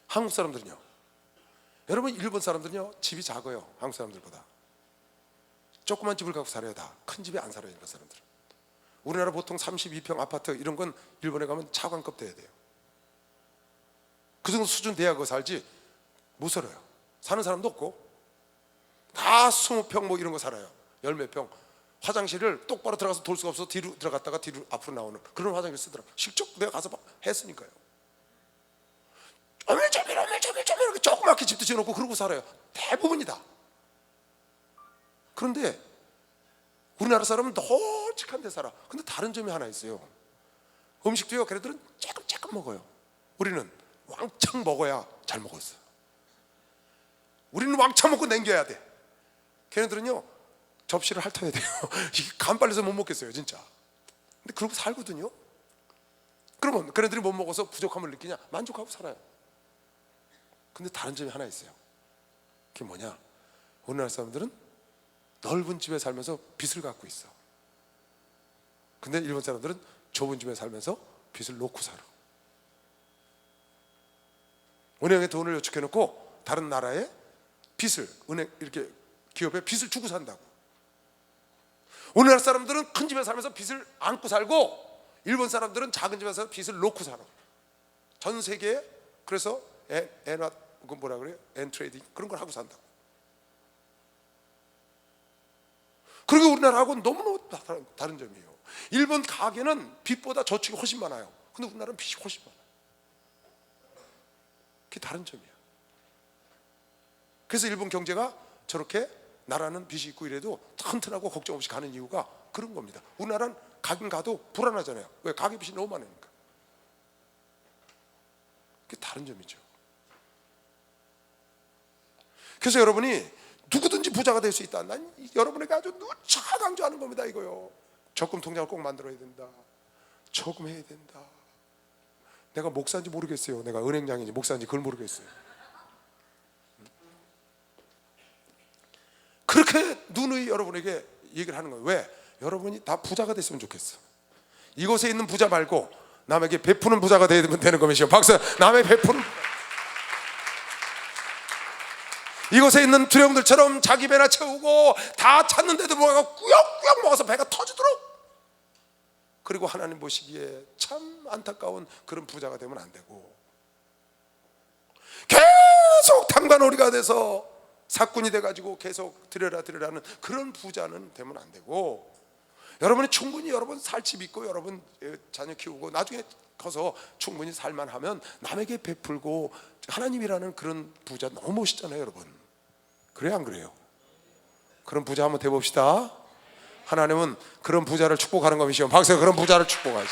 한국 사람들은요, 여러분 일본 사람들은요 집이 작아요. 한국 사람들보다. 조그만 집을 갖고 살아요. 다 큰 집에 안 살아요, 일본 사람들은. 우리나라 보통 32평 아파트 이런 건 일본에 가면 차관급 돼야 돼요. 그 정도 수준 돼야 그거 살지 못 살아요. 사는 사람도 없고 다 20평 뭐 이런 거 살아요. 열 몇 평. 화장실을 똑바로 들어가서 돌 수가 없어서 뒤로 들어갔다가 뒤로 앞으로 나오는 그런 화장실 쓰더라고. 실적 내가 가서 했으니까요. 어밀저밀 이렇게 조그맣게 집도 지어놓고 그러고 살아요. 대부분이 다. 그런데 우리나라 사람은 널찍한 데 살아. 근데 다른 점이 하나 있어요. 음식도요, 걔네들은 조금 먹어요. 우리는 왕창 먹어야 잘 먹었어. 우리는 왕창 먹고 남겨야 돼. 걔네들은요 접시를 핥아야 돼요. 이게 간 빨려서 못 먹겠어요, 진짜. 근데 그러고 살거든요. 그러면 그네들이 못 먹어서 부족함을 느끼냐? 만족하고 살아요. 근데 다른 점이 하나 있어요. 그게 뭐냐? 우리나라 사람들은 넓은 집에 살면서 빚을 갖고 있어. 근데 일본 사람들은 좁은 집에 살면서 빚을 놓고 살아. 은행에 돈을 저축해 놓고 다른 나라에 빚을, 은행 이렇게 기업에 빚을 주고 산다고. 우리나라 사람들은 큰 집에 살면서 빚을 안고 살고, 일본 사람들은 작은 집에서 빚을 놓고 살아. 전 세계에. 그래서 그 뭐라 그래요? 엔트레이딩 그런 걸 하고 산다. 그리고 우리나라하고는 너무너무 다른 점이에요. 일본 가게는 빚보다 저축이 훨씬 많아요. 근데 우리나라는 빚이 훨씬 많아요. 그게 다른 점이야. 그래서 일본 경제가 저렇게 나라는 빚이 있고 이래도 튼튼하고 걱정 없이 가는 이유가 그런 겁니다. 우리나라는 가긴 가도 불안하잖아요. 왜? 가계 빚이 너무 많으니까. 그게 다른 점이죠. 그래서 여러분이 누구든지 부자가 될 수 있다. 난 여러분에게 아주 누차 강조하는 겁니다. 이거요. 적금 통장을 꼭 만들어야 된다. 저금해야 된다. 내가 목사인지 모르겠어요. 내가 은행장인지 목사인지 그걸 모르겠어요. 그렇게 누누이 여러분에게 얘기를 하는 거예요. 왜? 여러분이 다 부자가 됐으면 좋겠어. 이곳에 있는 부자 말고 남에게 베푸는 부자가 되는 것이요. 박수. 남의 베푸는, 이곳에 있는 두령들처럼 자기 배나 채우고 다 찾는데도 뭐가 꾸역꾸역 먹어서 배가 터지도록, 그리고 하나님 보시기에 참 안타까운 그런 부자가 되면 안 되고, 계속 탐관오리가 돼서 사꾼이 돼가지고 계속 드려라는 그런 부자는 되면 안 되고, 여러분이 충분히 여러분 살 집 있고 여러분 자녀 키우고 나중에 커서 충분히 살만하면 남에게 베풀고, 하나님이라는 그런 부자 너무 멋있잖아요, 여러분. 그래요, 안 그래요? 그런 부자 한번 돼봅시다. 하나님은 그런 부자를 축복하는 것이요. 박수. 그런 부자를 축복하시.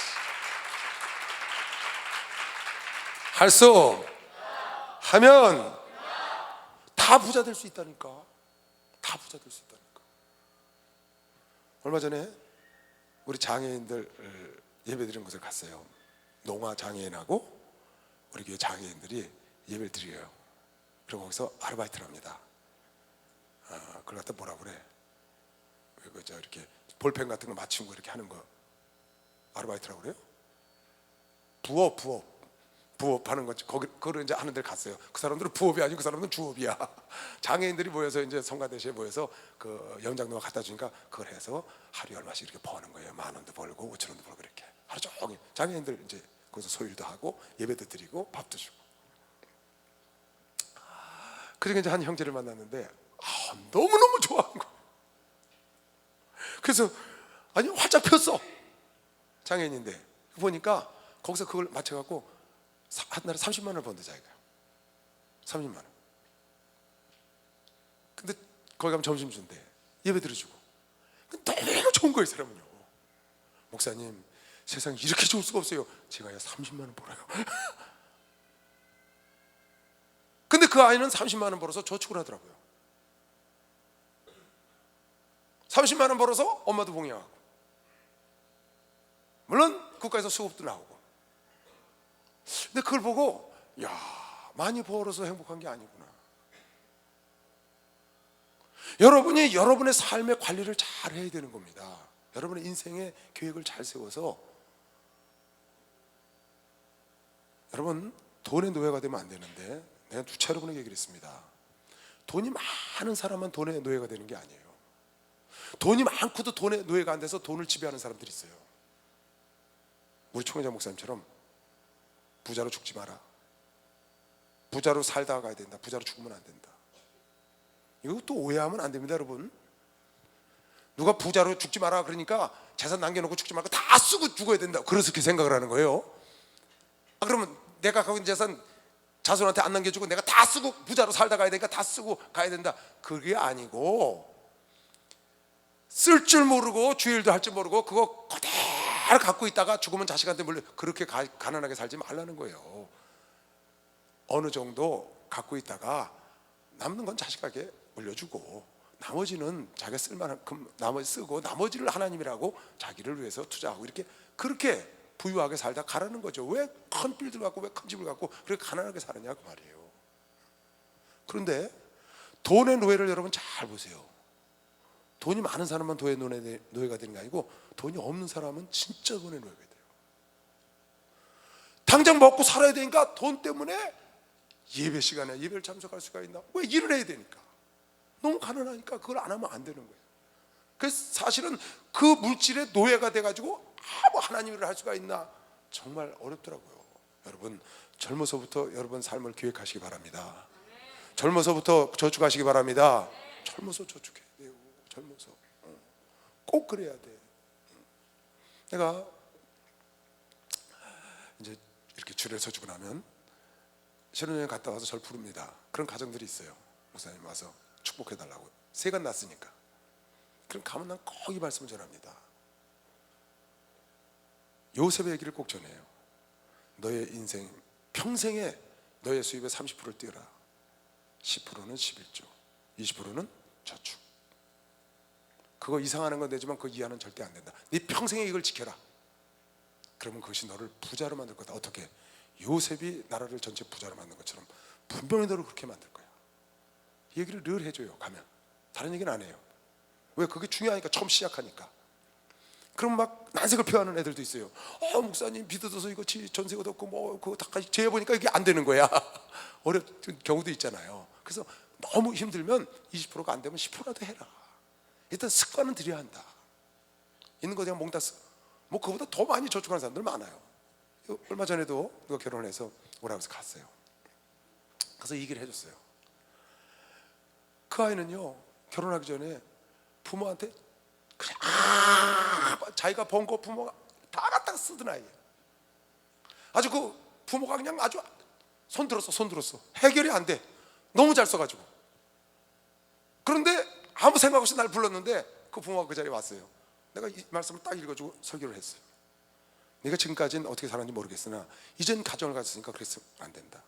할 수 하면 다 부자 될 수 있다니까. 다 부자 될 수 있다니까. 얼마 전에 우리 장애인들 예배 드리는 곳에 갔어요. 농아 장애인하고 우리 교회 장애인들이 예배를 드려요. 그리고 거기서 아르바이트를 합니다. 그걸 갖다 뭐라 그래? 저 이렇게 볼펜 같은 거 맞춘 거 이렇게 하는 거 아르바이트라고 그래요? 부업 하는 거지. 그걸 이제 하는 데를 갔어요. 그 사람들은 부업이 아니고 그 사람들은 주업이야. 장애인들이 모여서 이제 성가대시에 모여서 그 연장도가 갖다 주니까 그걸 해서 하루에 얼마씩 이렇게 버는 거예요. 10,000원도 벌고 5,000원도 벌고 이렇게 하루 종일 장애인들 이제 거기서 소일도 하고 예배도 드리고 밥도 주고. 그러니까 이제 한 형제를 만났는데 너무너무 좋아하는 거예요. 그래서 아니 활짝 폈어. 장애인인데 보니까 거기서 그걸 맞춰갖고 한 달에 30만 원을 번대 자기가. 30만 원. 근데 거기 가면 점심 준대. 예배 들어주고. 너무 좋은 거예요, 사람은요. 목사님, 세상에 이렇게 좋을 수가 없어요. 제가 30만 원 벌어요. 근데 그 아이는 30만 원 벌어서 저축을 하더라고요. 30만 원 벌어서 엄마도 봉양하고, 물론 국가에서 수급도 나오고. 근데 그걸 보고 야, 많이 벌어서 행복한 게 아니구나. 여러분이 여러분의 삶의 관리를 잘 해야 되는 겁니다. 여러분의 인생의 계획을 잘 세워서, 여러분 돈의 노예가 되면 안 되는데, 내가 누차 여러분에게 얘기를 했습니다. 돈이 많은 사람만 돈의 노예가 되는 게 아니에요. 돈이 많고도 돈의 노예가 안 돼서 돈을 지배하는 사람들이 있어요. 우리 총회장 목사님처럼 부자로 죽지 마라. 부자로 살다가 가야 된다. 부자로 죽으면 안 된다. 이거 또 오해하면 안 됩니다, 여러분. 누가 부자로 죽지 마라 그러니까 재산 남겨놓고 죽지 말고 다 쓰고 죽어야 된다, 그렇게 생각을 하는 거예요. 그러면 내가 갖고 있는 재산 자손한테 안 남겨주고 내가 다 쓰고 부자로 살다 가야 되니까 다 쓰고 가야 된다, 그게 아니고, 쓸 줄 모르고 주일도 할 줄 모르고 그거 그대로 갖고 있다가 죽으면 자식한테 물려, 그렇게 가난하게 살지 말라는 거예요. 어느 정도 갖고 있다가 남는 건 자식에게 물려주고, 나머지는 자기가 쓸 만큼 나머지 쓰고, 나머지를 하나님이라고 자기를 위해서 투자하고, 이렇게 그렇게 부유하게 살다 가라는 거죠. 왜 큰 빌딩 갖고, 왜 큰 집을 갖고 그렇게 가난하게 사느냐 그 말이에요. 그런데 돈의 노예를 여러분 잘 보세요. 돈이 많은 사람만 돈의 노예가 되는 게 아니고, 돈이 없는 사람은 진짜 돈의 노예가 돼요. 당장 먹고 살아야 되니까 돈 때문에 예배 시간에 예배를 참석할 수가 있나? 왜? 일을 해야 되니까. 너무 가난하니까 그걸 안 하면 안 되는 거예요. 그래서 사실은 그 물질의 노예가 돼가지고 하나님 일을 할 수가 있나? 정말 어렵더라고요. 여러분, 젊어서부터 여러분 삶을 기획하시기 바랍니다. 젊어서부터 저축하시기 바랍니다. 젊어서 저축해야 돼요. 젊어서 꼭 그래야 돼. 내가 이제 이렇게 주례 서주고 나면 신혼여행 갔다 와서 저를 부릅니다. 그런 가정들이 있어요. 목사님 와서 축복해달라고. 세간 났으니까. 그럼 가면 난 꼭 이 말씀을 전합니다. 요셉의 얘기를 꼭 전해요. 너의 인생 평생에 너의 수입의 30%를 띄어라. 10%는 11조, 20%는 저축. 그거 이상하는 건 되지만 그 이하는 절대 안 된다. 네 평생에 이걸 지켜라. 그러면 그것이 너를 부자로 만들 거다. 어떻게? 요셉이 나라를 전체 부자로 만든 것처럼 분명히 너를 그렇게 만들 거야. 이 얘기를 늘 해줘요. 가면 다른 얘기는 안 해요. 왜? 그게 중요하니까. 처음 시작하니까. 그럼 막 난색을 표하는 애들도 있어요. 목사님 빚 얻어서 이거 전세가 없고 뭐 그거 다 재해보니까 이게 안 되는 거야. 어려운 경우도 있잖아요. 그래서 너무 힘들면 20%가 안 되면 10%라도 해라. 일단 습관은 들여야 한다. 있는 거 그냥 몽다 쓰. 뭐 그거보다 더 많이 저축하는 사람들 많아요. 얼마 전에도 누가 결혼을 해서 오라고 해서 갔어요. 가서 얘기를 해줬어요. 그 아이는요, 결혼하기 전에 부모한테 그냥 자기가 번 거 부모가 다 갖다가 쓰던 아이예요. 아주 그 부모가 그냥 아주 손 들었어. 해결이 안 돼. 너무 잘 써가지고. 그런데 아무 생각 없이 날 불렀는데 그 부모가 그 자리에 왔어요. 내가 이 말씀을 딱 읽어주고 설교를 했어요. 네가 지금까지는 어떻게 살았는지 모르겠으나 이젠 가정을 가졌으니까 그랬으면 안 된다.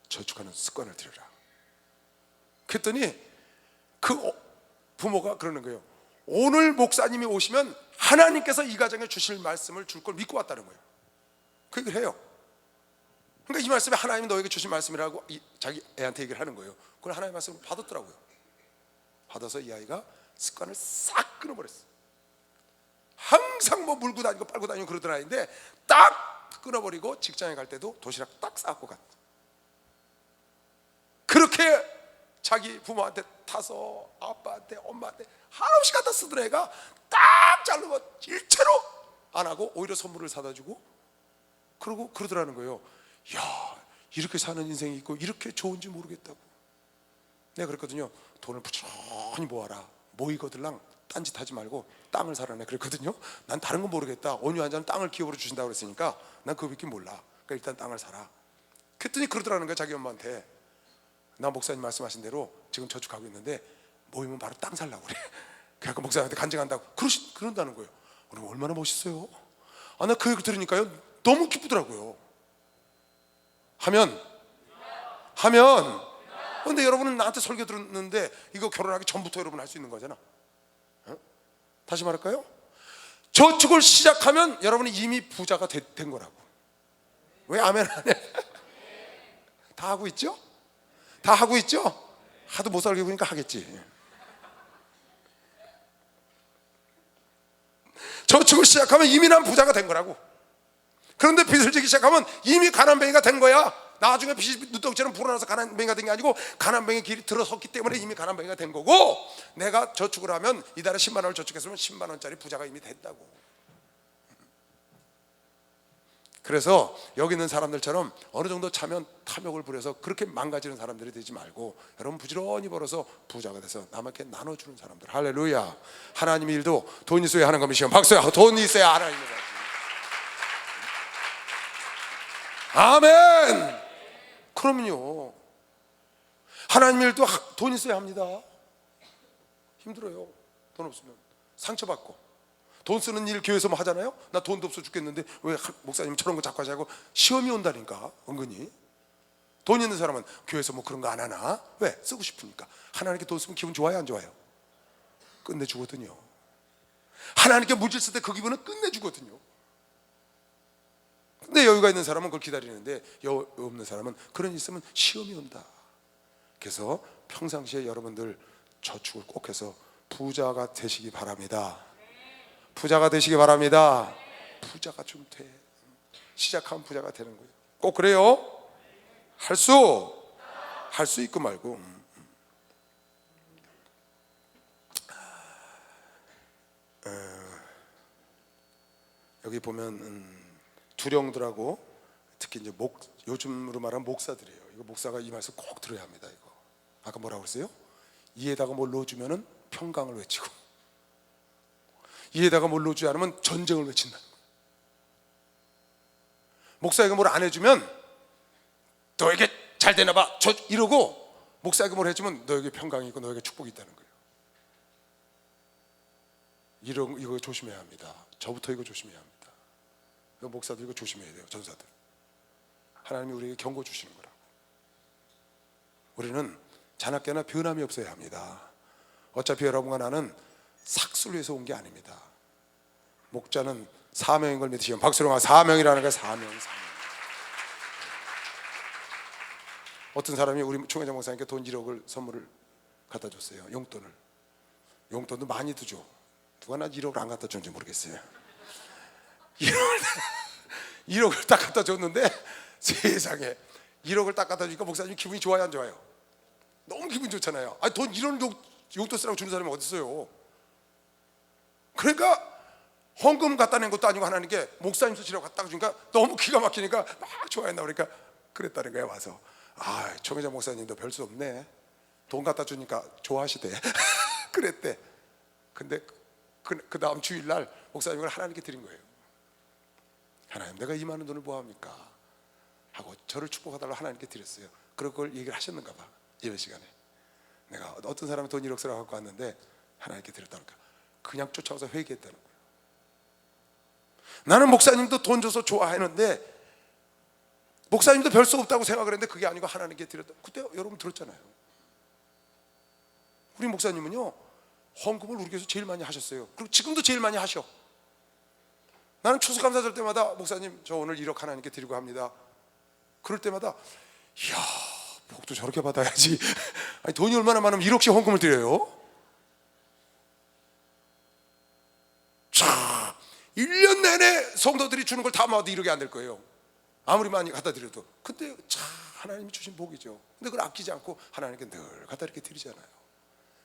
저축하는 습관을 들여라. 그랬더니 그 부모가 그러는 거예요. 오늘 목사님이 오시면 하나님께서 이 가정에 주실 말씀을 줄 걸 믿고 왔다는 거예요. 그 얘기를 해요. 그러니까 이 말씀이 하나님이 너에게 주신 말씀이라고 자기 애한테 얘기를 하는 거예요. 그걸 하나님의 말씀을 받았더라고요. 받아서 이 아이가 습관을 싹 끊어버렸어요. 항상 뭐 물고 다니고 빨고 다니고 그러던 아이인데 딱 끊어버리고 직장에 갈 때도 도시락 딱 싸고 갔다. 그렇게 자기 부모한테 타서 아빠한테 엄마한테 한없이 갖다 쓰던 애가 딱 자르고 일체로 안 하고 오히려 선물을 사다 주고 그러고 그러더라는 거예요. 야, 이렇게 사는 인생이 있고 이렇게 좋은지 모르겠다고. 내가 그랬거든요. 돈을 부지런히 모아라. 모이거들랑 딴짓 하지 말고 땅을 사라네 그랬거든요. 난 다른 건 모르겠다. 온유 한 잔 땅을 기업으로 주신다고 그랬으니까 난 그거 믿긴 몰라. 그러니까 일단 땅을 사라. 그랬더니 그러더라는 거야. 자기 엄마한테. 나 목사님 말씀하신 대로 지금 저축하고 있는데 모이면 바로 땅 살라고 그래. 그래서 목사님한테 간증한다고 그런다는 거예요. 얼마나 멋있어요. 나 그 얘기 들으니까요 너무 기쁘더라고요. 하면 근데 여러분은 나한테 설교 들었는데 이거 결혼하기 전부터 여러분 할 수 있는 거잖아. 다시 말할까요? 저축을 시작하면 여러분이 이미 부자가 된 거라고. 왜 아멘 안 해? 다 하고 있죠? 다 하고 있죠? 하도 못 살게 보니까 하겠지. 저축을 시작하면 이미 난 부자가 된 거라고. 그런데 빚을 지기 시작하면 이미 가난뱅이가 된 거야. 나중에 빚이 누더기처럼 불어나서 가난뱅이가 된 게 아니고 가난뱅이 길이 들어섰기 때문에 이미 가난뱅이가 된 거고, 내가 저축을 하면 이달에 10만 원을 저축했으면 10만 원짜리 부자가 이미 됐다고. 그래서 여기 있는 사람들처럼 어느 정도 차면 탐욕을 부려서 그렇게 망가지는 사람들이 되지 말고 여러분 부지런히 벌어서 부자가 돼서 남에게 나눠주는 사람들. 할렐루야. 하나님의 일도 돈 있어야 하는 겁니다. 박수야. 돈 있어야 하나님의 일. 아멘. 그럼요. 하나님의 일도 돈 있어야 합니다. 힘들어요. 돈 없으면 상처받고. 돈 쓰는 일 교회에서 뭐 하잖아요. 나 돈도 없어 죽겠는데 왜 목사님 저런 거 자꾸 하자고. 시험이 온다니까. 은근히 돈 있는 사람은 교회에서 뭐 그런 거 안 하나? 왜? 쓰고 싶으니까. 하나님께 돈 쓰면 기분 좋아요 안 좋아요? 끝내주거든요. 하나님께 물질 쓸 때 그 기분은 끝내주거든요. 근데 여유가 있는 사람은 그걸 기다리는데 여유 없는 사람은 그런 일 있으면 시험이 온다. 그래서 평상시에 여러분들 저축을 꼭 해서 부자가 되시기 바랍니다. 부자가 되시기 바랍니다. 부자가 좀 돼. 시작하면 부자가 되는 거예요. 꼭 그래요. 할 수 있고 말고. 여기 보면 두령들하고 특히 이제 요즘으로 말하면 목사들이에요. 이거 목사가 이 말씀 꼭 들어야 합니다. 이거 아까 뭐라고 그랬어요? 이에다가 뭘 넣어주면은 평강을 외치고, 이에다가 뭘 넣어주지 않으면 전쟁을 외친다. 목사에게 뭘 안 해주면 너에게 잘 되나 봐 이러고, 목사에게 뭘 해주면 너에게 평강이 있고 너에게 축복이 있다는 거예요. 이거 조심해야 합니다. 저부터 이거 조심해야 합니다. 목사들 이거 조심해야 돼요. 전사들. 하나님이 우리에게 경고 주시는 거라고. 우리는 자나깨나 변함이 없어야 합니다. 어차피 여러분과 나는 삭수를 위해서 온 게 아닙니다. 목자는 사명인 걸 믿으시면 박수로 사명이라는 거야. 사명. 어떤 사람이 우리 총회장 목사님께 돈 1억을 선물을 갖다 줬어요. 용돈도 많이 줘. 누가 나 1억을 안 갖다 줬는지 모르겠어요. 1억을 딱 갖다 줬는데 세상에 1억을 딱 갖다 주니까 목사님 기분이 좋아요, 안 좋아요? 너무 기분 좋잖아요. 아니, 돈 1억 용돈 쓰라고 주는 사람이 어디 있어요? 그러니까 헌금 갖다 낸 것도 아니고 하나님께 목사님 쓰시라고 갖다 주니까 너무 기가 막히니까 막 좋아했나. 그러니까 그랬다는 거야. 와서 총회장 목사님도 별 수 없네. 돈 갖다 주니까 좋아하시대. 그랬대. 근데 그 다음 주일날 목사님을 하나님께 드린 거예요. 하나님, 내가 이 많은 돈을 뭐합니까? 하고 저를 축복하달라고 하나님께 드렸어요. 그걸 얘기를 하셨는가 봐. 예배 시간에 내가 어떤 사람이 돈 1억 쓰라고 갖고 왔는데 하나님께 드렸다니까 그냥 쫓아와서 회개했다는 거예요. 나는 목사님도 돈 줘서 좋아하는데, 목사님도 별 수 없다고 생각을 했는데 그게 아니고 하나님께 드렸다. 그때 여러분 들었잖아요. 우리 목사님은요, 헌금을 우리 교회에서 제일 많이 하셨어요. 그리고 지금도 제일 많이 하셔. 나는 추수감사절 때마다 목사님 저 오늘 1억 하나님께 드리고 합니다. 그럴 때마다 이야, 복도 저렇게 받아야지. 아니, 돈이 얼마나 많으면 1억씩 헌금을 드려요? 자, 1년 내내 성도들이 주는 걸 다 모아도 1억이 안 될 거예요. 아무리 많이 갖다 드려도. 근데 자, 하나님이 주신 복이죠. 근데 그걸 아끼지 않고 하나님께 늘 갖다 이렇게 드리잖아요.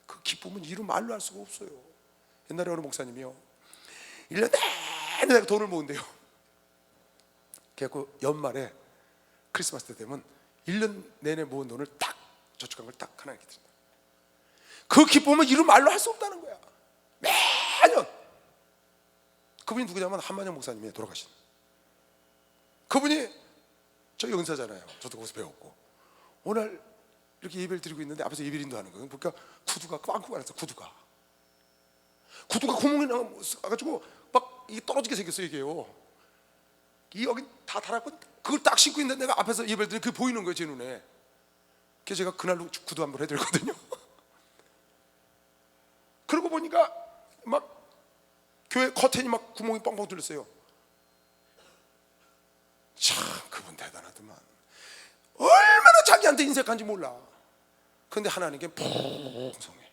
그 기쁨은 이루 말로 할 수가 없어요. 옛날에 어느 목사님이요, 1년 내내 내가 돈을 모은대요. 그래서 연말에 크리스마스 때 되면 1년 내내 모은 돈을 딱 저축한 걸 딱 하나님께 드린다. 그 기쁨은 이루 말로 할 수 없다는 거야. 매년. 그분이 누구냐면 한만영 목사님이 돌아가신. 그분이 저희 은사잖아요. 저도 거기서 배웠고. 오늘 이렇게 예배를 드리고 있는데 앞에서 예배인도 하는 거예요. 그러니까 구두가 빵꾸가 났어. 구두가 구멍이 나가지고 막 이게 떨어지게 생겼어요. 이게요. 이 여기 다 달았고 그걸 딱 신고 있는데 내가 앞에서 예배를 드리는데 그게 보이는 거예요, 제 눈에. 그래서 제가 그날로 구두 한 번 해드렸거든요. 그러고 보니까 막 교회 커튼이 막 구멍이 뻥뻥 뚫렸어요. 참, 그분 대단하더만. 얼마나 자기한테 인색한지 몰라. 그런데 하나님께 풍성해.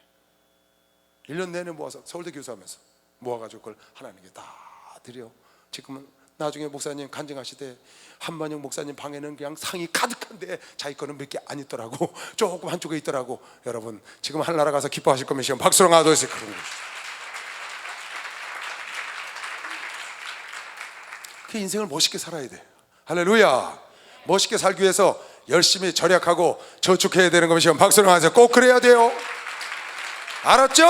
1년 내내 모아서 서울대 교수하면서 모아가지고 그걸 하나님께 다 드려. 지금은 나중에 목사님 간증하시되 한만영 목사님 방에는 그냥 상이 가득한데 자기 거는 몇 개 안 있더라고. 조금 한쪽에 있더라고. 여러분 지금 하늘나라 가서 기뻐하실 거면 시험 박수로 가도록 그런 거죠. 그 인생을 멋있게 살아야 돼. 할렐루야. 멋있게 살기 위해서 열심히 절약하고 저축해야 되는 것이 박수를 하세요. 꼭 그래야 돼요. 알았죠?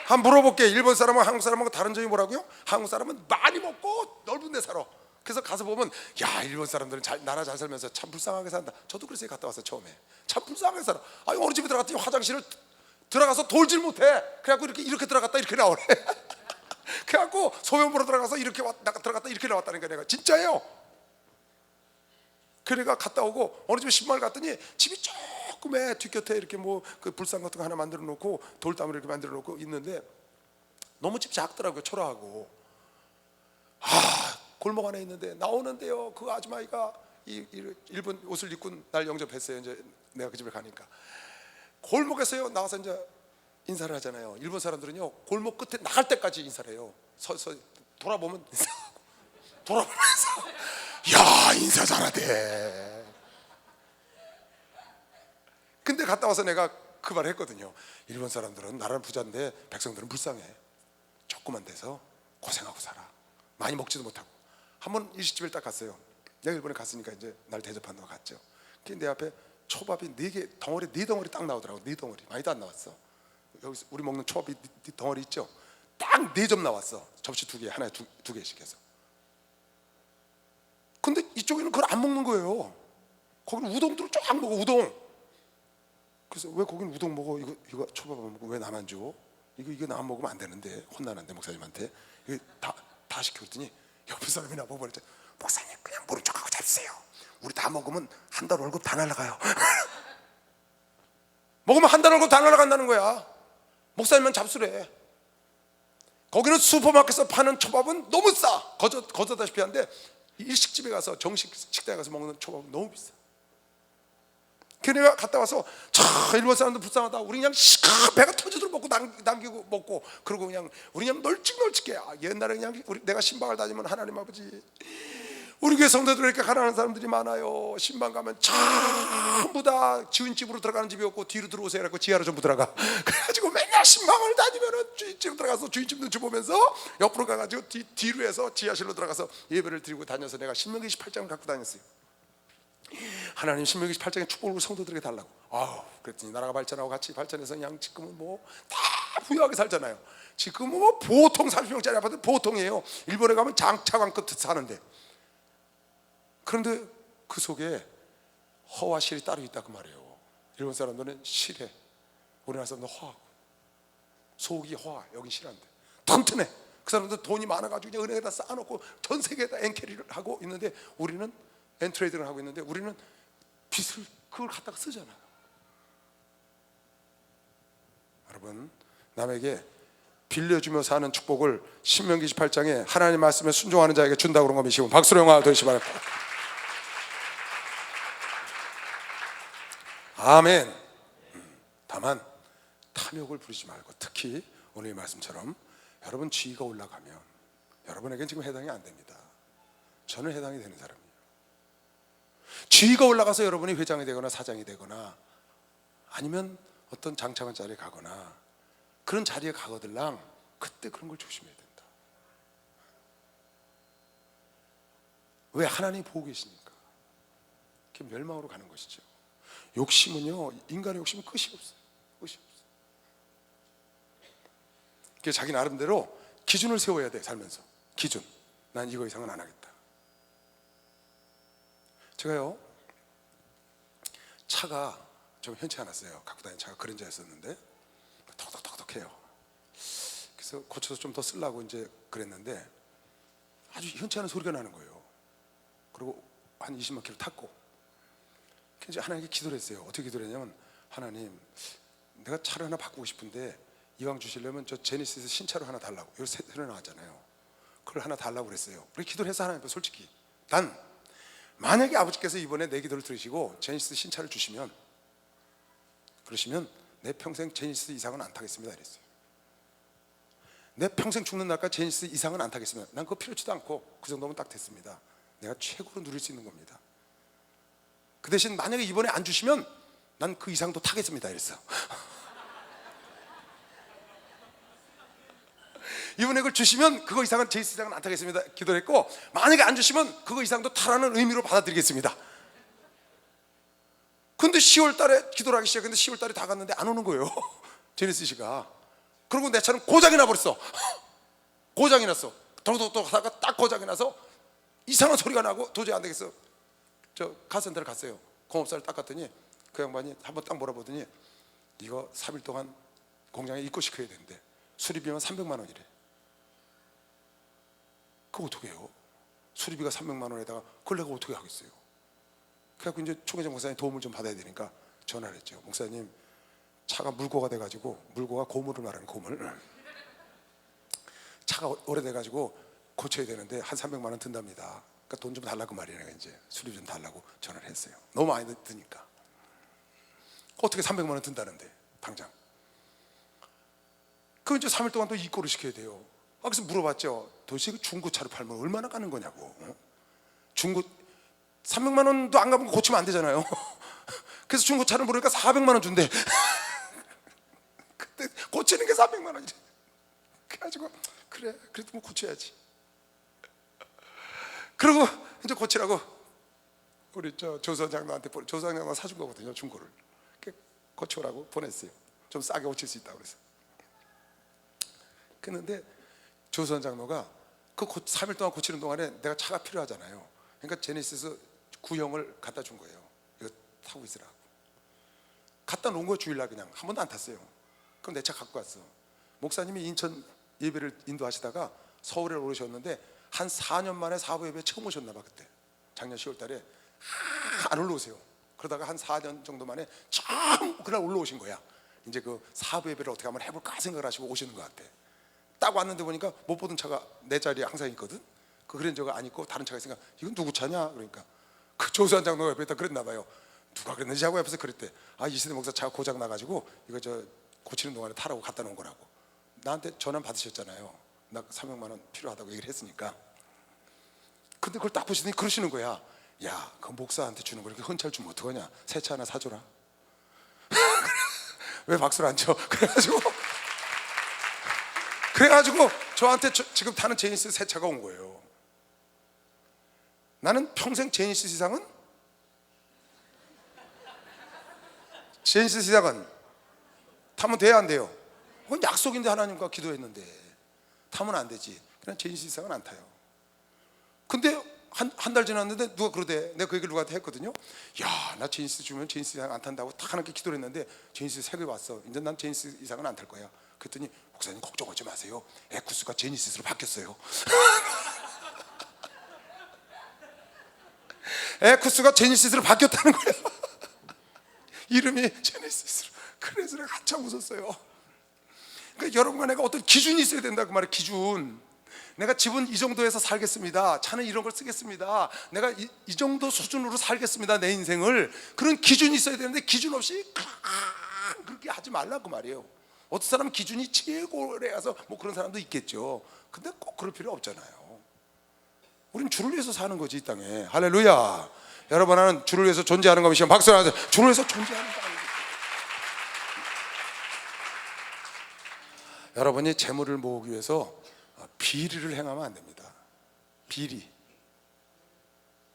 한번 물어볼게. 일본 사람하고 한국 사람하고 다른 점이 뭐라고요? 한국 사람은 많이 먹고 넓은 데 살아. 그래서 가서 보면 야, 일본 사람들은 나라 잘 살면서 참 불쌍하게 산다. 저도 그래서 갔다 왔어요. 처음에 참 불쌍하게 살아. 아니, 어느 집에 들어갔더니 화장실을 들어가서 돌질 못해. 그래갖고 이렇게 들어갔다 이렇게 나오래. 그래갖고 소변 보러 들어가서 이렇게 들어갔다 이렇게 나왔다니까. 내가 진짜예요. 그래가 갔다 오고 어느 집에 신발 갔더니 집이 조금에 뒷곁에 이렇게 뭐 그 불상 같은 거 하나 만들어 놓고 돌담을 이렇게 만들어 놓고 있는데 너무 집 작더라고요. 초라하고. 골목 안에 있는데 나오는데요, 그 아줌마가 일본 옷을 입고 날 영접했어요. 이제 내가 그 집에 가니까 골목에서요 나와서 이제 인사를 하잖아요. 일본 사람들은요 골목 끝에 나갈 때까지 인사를 해요. 서서 돌아보면 인사하고 돌아보면서 야 인사 잘하대. 근데 갔다 와서 내가 그 말을 했거든요. 일본 사람들은 나라는 부자인데 백성들은 불쌍해. 조그만 데서 고생하고 살아. 많이 먹지도 못하고. 한번 일식집을 딱 갔어요. 내가 일본에 갔으니까 이제 날 대접한다고 갔죠. 근데 내 앞에 초밥이 4개 덩어리 4덩어리 딱 나오더라고. 4덩어리 많이도 안 나왔어. 여기서 우리 먹는 초밥이 덩어리 있죠. 딱 4점 나왔어. 접시 2개 하나에 2개씩 해서. 근데 이쪽에는 그걸 안 먹는 거예요. 거기는 우동들을 쫙 먹어. 우동. 그래서 왜 거기는 우동 먹어? 이거 초밥 안 먹고 왜 나만 줘? 이거 나만 먹으면 안 되는데 혼나는데 목사님한테. 이거 다 시켰더니 옆에 사람이 나보고 그랬죠. 목사님 그냥 모른 척하고 잡으세요. 우리 다 먹으면 한 달 월급 다 날라가요. 먹으면 한 달 월급 다 날라간다는 거야. 목사님만 잡수래. 거기는 슈퍼마켓에서 파는 초밥은 너무 싸. 거저다시피 한데 일식집에 가서 정식 식당에 가서 먹는 초밥은 너무 비싸. 그 내가 갔다 와서 일본 사람들 불쌍하다. 우리 그냥 배가 터지도록 먹고 남기고 먹고 그러고 그냥 우리 그냥 널찍널찍해. 옛날에 그냥 내가 신방을 다니면 하나님 아버지 우리 교회 성도들 이렇게 가난한 사람들이 많아요. 신방 가면 전부 다 주인집으로 들어가는 집이 없고 뒤로 들어오세요 그래서 지하로 전부 들어가. 그래가지고 맨날 신방을 다니면은 주인집 들어가서 주인집 눈치 보면서 옆으로 가가지고 뒤로 해서 지하실로 들어가서 예배를 드리고 다녀서 내가 신명기 28장을 갖고 다녔어요. 하나님 신명기 28장의 축복을 성도들에게 달라고. 그랬더니 나라가 발전하고 같이 발전해서 그냥 지금은 뭐 다 부유하게 살잖아요. 지금은 뭐 보통 30평짜리 아파트 보통이에요. 일본에 가면 장차관 끝에 사는데. 그런데 그 속에 허와 실이 따로 있다 그 말이에요. 일본 사람들은 실해. 우리나라 사람들은 허하고. 속이 허와, 여기 실한데 튼튼해. 그 사람들 돈이 많아가지고 그냥 은행에다 쌓아놓고 전 세계에다 엔캐리를 하고 있는데 우리는 엔트레이드를 하고 있는데 우리는 빚을 그걸 갖다가 쓰잖아요. 여러분 남에게 빌려주며 사는 축복을 신명기 28장에 하나님 말씀에 순종하는 자에게 준다고 그런 거 믿으시고 박수로 영화 되시기 바랍니다. 아멘. 다만 탐욕을 부리지 말고 특히 오늘 이 말씀처럼 여러분 지위가 올라가면 여러분에겐 지금 해당이 안 됩니다. 저는 해당이 되는 사람이에요. 지위가 올라가서 여러분이 회장이 되거나 사장이 되거나 아니면 어떤 장차관 자리에 가거나 그런 자리에 가거들랑 그때 그런 걸 조심해야 된다. 왜? 하나님이 보고 계시니까. 그게 멸망으로 가는 것이죠. 욕심은요 인간의 욕심은 끝이 없어요. 끝이 없어요. 그래서 자기 나름대로 기준을 세워야 돼. 살면서 기준. 난 이거 이상은 안 하겠다. 제가요 차가 좀 현치 않았어요. 갖고 다니는 차가 그랜저였었는데 톡톡톡톡해요. 그래서 고쳐서 좀 더 쓰려고 이제 그랬는데 아주 현치 않은 소리가 나는 거예요. 그리고 한 20만 킬로 탔고 이제 하나님께 기도를 했어요. 어떻게 기도를 했냐면 하나님 내가 차를 하나 바꾸고 싶은데 이왕 주시려면 저 제니시스 신차로 하나 달라고. 이거 새로 나왔잖아요. 그걸 하나 달라고 그랬어요. 그렇게 기도를 해서 하나님 앞에 솔직히 난 만약에 아버지께서 이번에 내 기도를 들으시고 제니시스 신차를 주시면 그러시면 내 평생 제니시스 이상은 안 타겠습니다 이랬어요. 내 평생 죽는 날까지 제니시스 이상은 안 타겠습니다. 난 그거 필요치도 않고 그 정도면 딱 됐습니다. 내가 최고로 누릴 수 있는 겁니다. 그 대신 만약에 이번에 안 주시면 난 그 이상도 타겠습니다 이랬어. 이번에 그걸 주시면 그거 이상은 제니시스 이상은 안 타겠습니다 기도를 했고 만약에 안 주시면 그거 이상도 타라는 의미로 받아들이겠습니다. 근데 10월 달에 기도를 하기 시작했는데 10월 달이 다 갔는데 안 오는 거예요. 제니시스 씨가. 그리고 내 차는 고장이 나버렸어. 고장이 났어. 덕덕덕 하다가 딱 고장이 나서 이상한 소리가 나고 도저히 안 되겠어. 저 카센터를 갔어요. 공업사를 딱 갔더니 그 양반이 한번 딱 몰아보더니 이거 3일 동안 공장에 입고시켜야 되는데 수리비만 300만 원이래. 그거 어떻게 해요? 수리비가 300만 원에다가 그걸 내가 어떻게 하겠어요? 그래갖고 이제 총회장 목사님 도움을 좀 받아야 되니까 전화를 했죠. 목사님 차가 물고가 돼가지고, 물고가 고물을 말하는 고물, 차가 오래돼가지고 고쳐야 되는데 한 300만 원 든답니다. 그러니까 돈 좀 달라고 말이에요. 이제 수리 좀 달라고 전화를 했어요. 너무 많이 드니까. 어떻게 300만 원 든다는데 당장. 그 이제 3일 동안 또 입고를 시켜야 돼요. 그래서 물어봤죠. 도대체 중고차를 팔면 얼마나 가는 거냐고. 중고 300만 원도 안 가면 고치면 안 되잖아요. 그래서 중고차를 물으니까 400만 원 준대. 그때 고치는 게 400만 원이래. 그래가지고 그래 그래도 뭐 고쳐야지. 그리고 이제 고치라고 우리 조선 장로한테 조선 장로가 사준 거거든요. 중고를 고쳐라고 보냈어요. 좀 싸게 고칠 수 있다고 그래서. 그런데 조선 장로가 그 3일 동안 고치는 동안에 내가 차가 필요하잖아요. 그러니까 제네시스 구형을 갖다 준 거예요. 이거 타고 있으라고. 갖다 놓은 거 주일날 그냥 한 번도 안 탔어요. 그럼 내 차 갖고 왔어. 목사님이 인천 예배를 인도하시다가 서울에 오르셨는데 한 4년 만에 사부 예배 처음 오셨나 봐. 그때 작년 10월 달에 안 올라오세요. 그러다가 한 4년 정도 만에 처음 그날 올라오신 거야. 이제 그 사부 예배를 어떻게 한번 해볼까 생각을 하시고 오시는 것 같아. 딱 왔는데 보니까 못 보던 차가 내 자리에 항상 있거든. 그 그랜저가 안 있고 다른 차가 있으니까 이건 누구 차냐? 그러니까 그 조수한 장로가 옆에다 그랬나 봐요. 누가 그랬는지 하고 옆에서 그랬대. 아, 이시대 목사 차가 고장 나가지고 이거 고치는 동안에 타라고 갖다 놓은 거라고. 나한테 전화 받으셨잖아요. 나 300만 원 필요하다고 얘기를 했으니까. 근데 그걸 딱 보시더니 그러시는 거야. 야, 그 목사한테 주는 거 이렇게 헌찰 주면 어떡하냐? 새 차 하나 사줘라. 왜 박수를 안 쳐? 그래가지고 저한테 지금 타는 제니시스 새 차가 온 거예요. 나는 평생 제니시스 이상은 타면 돼야 안 돼요? 그건 약속인데 하나님과 기도했는데 타면 안 되지. 그냥 제니시스 이상은 안 타요. 근데 한 달 지났는데 누가 그러대. 내가 그 얘기를 누구한테 했거든요. 야, 나 제니시스 주면 제니시스 이상 안 탄다고 딱 하나님께 기도를 했는데 제니시스 색이 왔어. 이제 난 제니시스 이상은 안 탈 거야. 그랬더니 목사님 걱정하지 마세요. 에쿠스가 제니시스로 바뀌었어요. 에쿠스가 제니시스로 바뀌었다는 거야. 이름이 제니시스로. 그래서 내가 한참 웃었어요. 그러니까 여러분과 내가 어떤 기준이 있어야 된다 그 말이에요. 기준. 내가 집은 이 정도에서 살겠습니다. 차는 이런 걸 쓰겠습니다. 내가 이 정도 수준으로 살겠습니다. 내 인생을. 그런 기준이 있어야 되는데 기준 없이 그렇게 하지 말라고 말이에요. 어떤 사람은 기준이 최고래서 뭐 그런 사람도 있겠죠. 근데 꼭 그럴 필요 없잖아요. 우린 주를 위해서 사는 거지, 이 땅에. 할렐루야. 여러분, 나는 주를 위해서 존재하는 것이면 박수 하나 주세요. 주를 위해서 존재하는 거 아니에요. 여러분이 재물을 모으기 위해서 비리를 행하면 안 됩니다. 비리.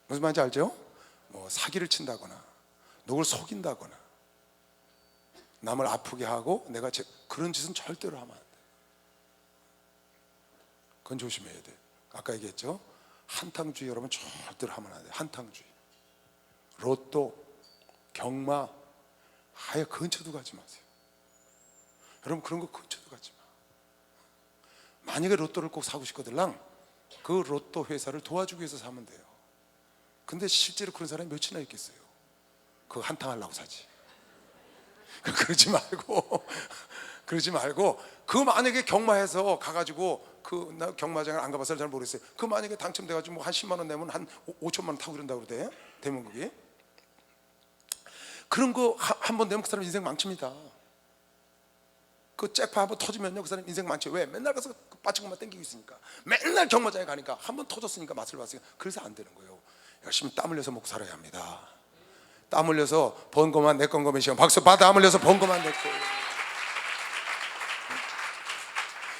무슨 말인지 알죠? 뭐 사기를 친다거나 누굴 속인다거나 남을 아프게 하고 내가 그런 짓은 절대로 하면 안 돼. 그건 조심해야 돼. 아까 얘기했죠? 한탕주의 여러분 절대로 하면 안 돼. 한탕주의, 로또, 경마 아예 근처도 가지 마세요. 여러분 그런 거 근처도 가지 마. 만약에 로또를 꼭 사고 싶거들랑 그 로또 회사를 도와주기 위해서 사면 돼요. 근데 실제로 그런 사람이 몇이나 있겠어요. 그거 한탕하려고 사지. 그러지 말고 그 만약에 경마해서 가가지고 나 경마장을 안 가봐서 잘 모르겠어요. 그 만약에 당첨돼가지고 뭐 한 10만 원 내면 한 5천만 원 타고 그런다고 그러대. 대문국이. 그런 거 한 번 내면 그 사람 인생 망칩니다. 그 잭파 한번 터지면요 그 사람 인생 망쳐. 왜? 맨날 가서 빠진 것만 땡기고 있으니까. 맨날 경마장에 가니까 한 번 터졌으니까 맛을 봤으니까. 그래서 안 되는 거예요. 열심히 땀 흘려서 먹고 살아야 합니다. 땀 흘려서 번 것만 내 건 거면 시험 박수 받아. 땀 흘려서 번 것만 내 거.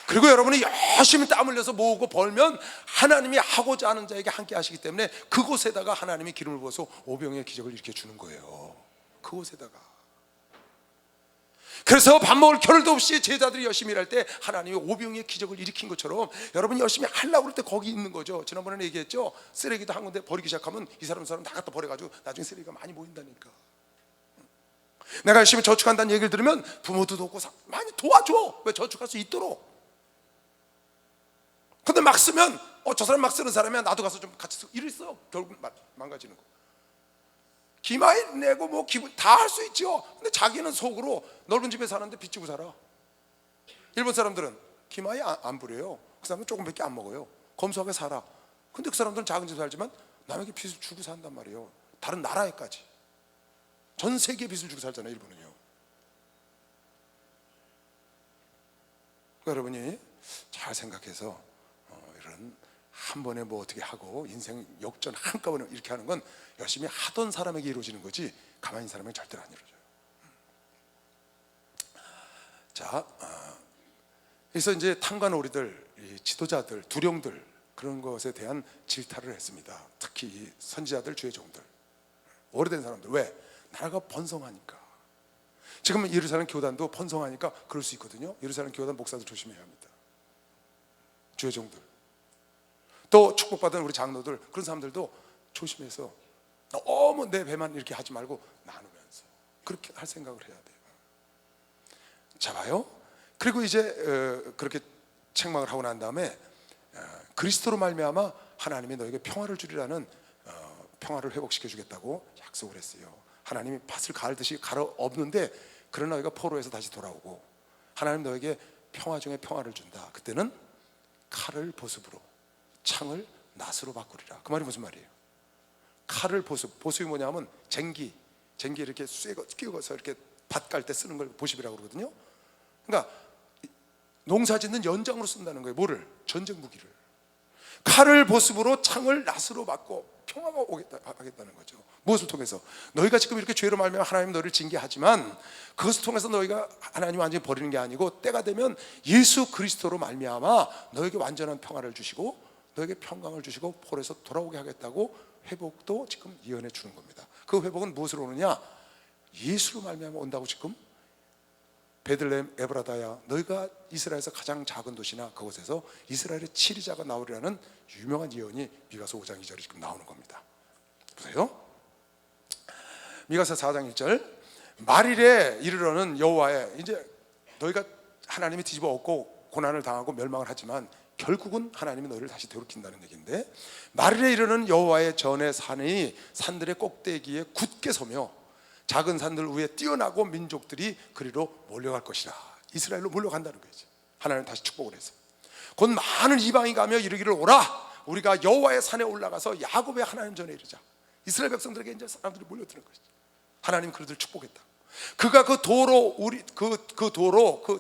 그리고 여러분이 열심히 땀 흘려서 모으고 벌면 하나님이 하고자 하는 자에게 함께 하시기 때문에 그곳에다가 하나님이 기름을 부어서 오병의 기적을 일으켜 주는 거예요. 그곳에다가. 그래서 밥 먹을 겨를도 없이 제자들이 열심히 일할 때 하나님이 오병의 기적을 일으킨 것처럼 여러분이 열심히 하려고 그럴 때 거기 있는 거죠. 지난번에 얘기했죠. 쓰레기도 한 군데 버리기 시작하면 이 사람 다 갖다 버려가지고 나중에 쓰레기가 많이 모인다니까. 내가 열심히 저축한다는 얘기를 들으면 부모도 돕고 많이 도와줘. 왜? 저축할 수 있도록. 근데 막 쓰면 저 사람 막 쓰는 사람이야 나도 가서 좀 같이 쓰고 이랬어. 결국 망가지는 거. 기마이 내고 뭐 기분 다 할 수 있죠. 근데 자기는 속으로 넓은 집에 사는데 빚지고 살아. 일본 사람들은 기마이 안 부려요. 그 사람은 조금밖에 안 먹어요. 검소하게 살아. 근데 그 사람들은 작은 집에 살지만 남에게 빚을 주고 산단 말이에요. 다른 나라에까지. 전 세계에 빚을 주고 살잖아요, 일본은요. 그러니까 여러분이 잘 생각해서 이런 한 번에 뭐 어떻게 하고 인생 역전 한꺼번에 이렇게 하는 건 열심히 하던 사람에게 이루어지는 거지 가만히 있는 사람에게 절대로 안 이루어져요. 자, 그래서 이제 탕관오리들, 이 지도자들, 두령들 그런 것에 대한 질타를 했습니다. 특히 이 선지자들, 주의 종들, 오래된 사람들. 왜? 나라가 번성하니까. 지금 예루살렘 교단도 번성하니까 그럴 수 있거든요. 예루살렘 교단 목사들 조심해야 합니다. 주의 종들, 또 축복받은 우리 장로들, 그런 사람들도 조심해서 너무 내 배만 이렇게 하지 말고 나누면서 그렇게 할 생각을 해야 돼요. 자, 봐요. 그리고 이제 그렇게 책망을 하고 난 다음에 그리스도로 말미암아 하나님이 너에게 평화를 주리라는 평화를 회복시켜 주겠다고 약속을 했어요. 하나님이 밭을 갈듯이 갈아 엎는데 그러나 너희가 포로에서 다시 돌아오고 하나님 너에게 평화 중에 평화를 준다. 그때는 칼을 보습으로, 창을 낫으로 바꾸리라. 그 말이 무슨 말이에요? 칼을 보습, 보습이 뭐냐면 쟁기 이렇게 끼워서 이렇게 밭 깔 때 쓰는 걸 보습이라고 그러거든요. 그러니까 농사 짓는 연장으로 쓴다는 거예요. 뭐를? 전쟁 무기를. 칼을 보습으로, 창을 낫으로 바꿔 평화가 하겠다는 거죠. 무엇을 통해서? 너희가 지금 이렇게 죄로 말미암아 하나님 너희를 징계하지만 그것을 통해서 너희가 하나님 완전히 버리는 게 아니고 때가 되면 예수 그리스도로 말미암아 너에게 완전한 평화를 주시고 너에게 평강을 주시고 포로에서 돌아오게 하겠다고 회복도 지금 예언해 주는 겁니다. 그 회복은 무엇으로 오느냐? 예수로 말미암아 온다고. 지금 베들레헴 에브라다야, 너희가 이스라엘에서 가장 작은 도시나 그곳에서 이스라엘의 치리자가 나오리라는 유명한 예언이 미가서 5장 2절에 지금 나오는 겁니다. 보세요. 미가서 4장 1절, 말일에 이르러는 여호와의, 이제 너희가 하나님이 뒤집어 엎고 고난을 당하고 멸망을 하지만 결국은 하나님이 너희를 다시 되돌킨다는 얘기인데, 말일에 이르는 여호와의 전의 산이 산들의 꼭대기에 굳게 서며 작은 산들 위에 뛰어나고 민족들이 그리로 몰려갈 것이라. 이스라엘로 몰려간다는 거죠. 하나님 다시 축복을 해서 곧 많은 이방이 가며 이르기를 오라, 우리가 여호와의 산에 올라가서 야곱의 하나님 전에 이르자. 이스라엘 백성들에게 이제 사람들이 몰려드는 것이죠. 하나님 그들을 축복했다. 그가 그 도로, 우리 그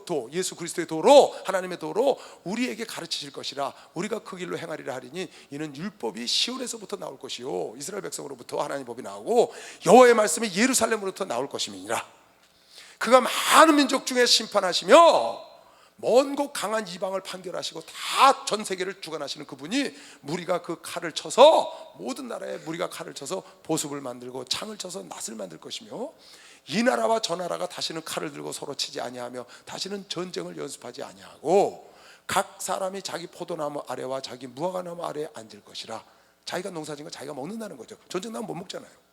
도, 예수 그리스도의 도로, 하나님의 도로 우리에게 가르치실 것이라. 우리가 그 길로 행하리라 하리니 이는 율법이 시온에서부터 나올 것이요 이스라엘 백성으로부터 하나님 법이 나오고 여호와의 말씀이 예루살렘으로부터 나올 것임이니라. 그가 많은 민족 중에 심판하시며 먼 곳 강한 이방을 판결하시고 다 전 세계를 주관하시는 그분이, 무리가 그 칼을 쳐서, 모든 나라에 무리가 칼을 쳐서 보습을 만들고 창을 쳐서 낫을 만들 것이며 이 나라와 저 나라가 다시는 칼을 들고 서로 치지 아니하며 다시는 전쟁을 연습하지 아니하고 각 사람이 자기 포도나무 아래와 자기 무화과나무 아래에 앉을 것이라. 자기가 농사진 거 자기가 먹는다는 거죠. 전쟁 나면 못 먹잖아요.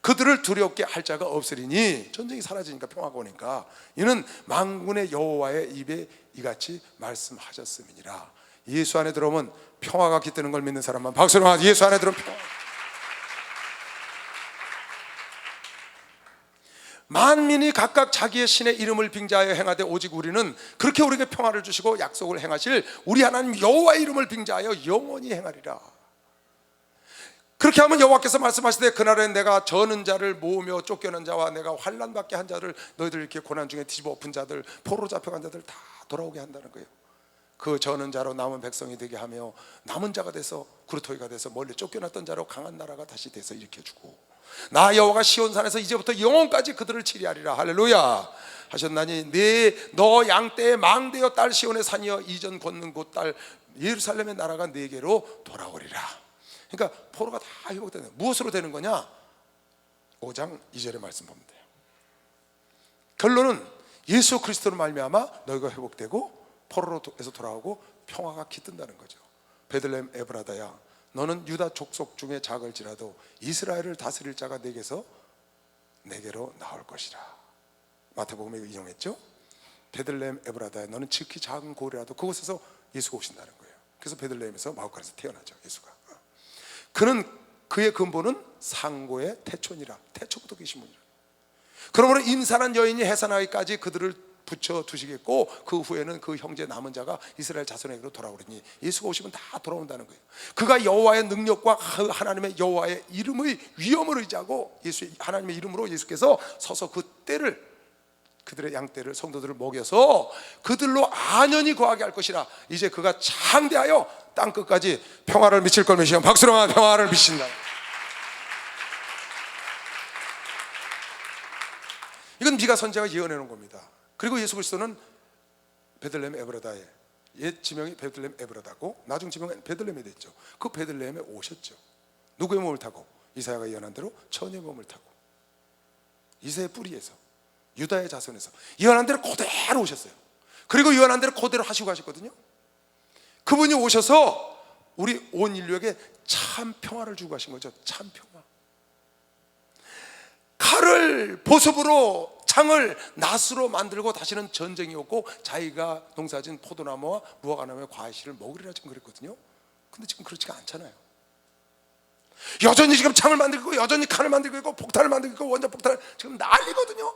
그들을 두렵게 할 자가 없으리니, 전쟁이 사라지니까 평화가 오니까, 이는 만군의 여호와의 입에 이같이 말씀하셨음이니라. 예수 안에 들어오면 평화가 깃드는 걸 믿는 사람만 박수로 하자. 예수 안에 들어오면 평화. 만민이 각각 자기의 신의 이름을 빙자하여 행하되 오직 우리는 그렇게 우리에게 평화를 주시고 약속을 행하실 우리 하나님 여호와의 이름을 빙자하여 영원히 행하리라. 그렇게 하면 여호와께서 말씀하시되 그날엔 내가 저는 자를 모으며 쫓겨난 자와 내가 환난 받게 한 자를, 너희들 이렇게 고난 중에 뒤집어 엎은 자들, 포로로 잡혀간 자들 다 돌아오게 한다는 거예요. 그 저는 자로 남은 백성이 되게 하며 남은 자가 돼서 구루토기가 돼서 멀리 쫓겨났던 자로 강한 나라가 다시 돼서 일으켜주고, 나 여호와가 시온산에서 이제부터 영원까지 그들을 치리하리라. 할렐루야 하셨나니 너 양떼의 망대여 딸 시온의 산이여 이전 걷는 곳 딸 예루살렘의 나라가 네게로 돌아오리라. 그러니까 포로가 다 회복되는, 무엇으로 되는 거냐? 5장 2절의 말씀 보면 돼요. 결론은 예수 그리스도로 말미암아 너희가 회복되고 포로로에서 돌아오고 평화가 깃든다는 거죠. 베들레헴 에브라다야, 너는 유다 족속 중에 작을지라도 이스라엘을 다스릴 자가 내게로 나올 것이라. 마태복음에 인용했죠. 베들레헴 에브라다야, 너는 지극히 작은 고리라도 그곳에서 예수가 오신다는 거예요. 그래서 베들레헴에서 마오카에서 태어나죠, 예수가. 그의 근본은 상고의 태초니라. 태초부터 계신 분이라. 그러므로 임산한 여인이 해산하기까지 그들을 붙여 두시겠고 그 후에는 그 형제 남은 자가 이스라엘 자손에게로 돌아오리니 예수가 오시면 다 돌아온다는 거예요. 그가 여호와의 능력과 하나님의 여호와의 이름의 위엄을 의지하고 하나님의 이름으로 예수께서 서서 그 때를, 그들의 양떼를, 성도들을 먹여서 그들로 안연히 거하게 할 것이라. 이제 그가 장대하여 땅끝까지 평화를 미칠 걸 미시면 박수로 평화를 미친다. 이건 미가 선지자가 예언해 놓은 겁니다. 그리고 예수 그리스도는 베들레헴 에브라다에, 옛 지명이 베들레헴 에브라다고 나중 지명은 베들레헴이 됐죠. 그 베들레헴에 오셨죠. 누구의 몸을 타고? 이사야가 예언한 대로 처녀의 몸을 타고 이새의 뿌리에서, 유다의 자손에서 예언한 대로 그대로 오셨어요. 그리고 예언한 대로 그대로 하시고 가셨거든요. 그분이 오셔서 우리 온 인류에게 참 평화를 주고 가신 거죠. 참 평화. 칼을 보습으로, 창을 낫으로 만들고 다시는 전쟁이 없고 자기가 농사진 포도나무와 무화과나무의 과실을 먹으리라 지금 그랬거든요. 근데 지금 그렇지가 않잖아요. 여전히 지금 창을 만들고, 여전히 칼을 만들고 있고, 폭탄을 만들고 있고, 원자 폭탄을 지금 난리거든요.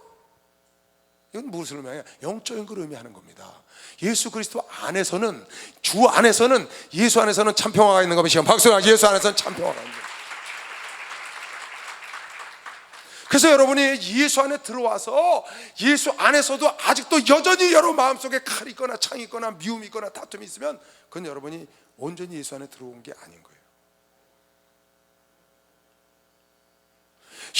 이건 무엇을 의미하냐? 영적인 걸 의미하는 겁니다. 예수 그리스도 안에서는, 주 안에서는, 예수 안에서는 참 평화가 있는 겁니다. 박수나 예수 안에서는 참 평화가 있는 겁니다. 그래서 여러분이 예수 안에 들어와서 예수 안에서도 아직도 여전히 여러분 마음속에 칼이 있거나 창이 있거나 미움이 있거나 다툼이 있으면 그건 여러분이 온전히 예수 안에 들어온 게 아닌 거예요.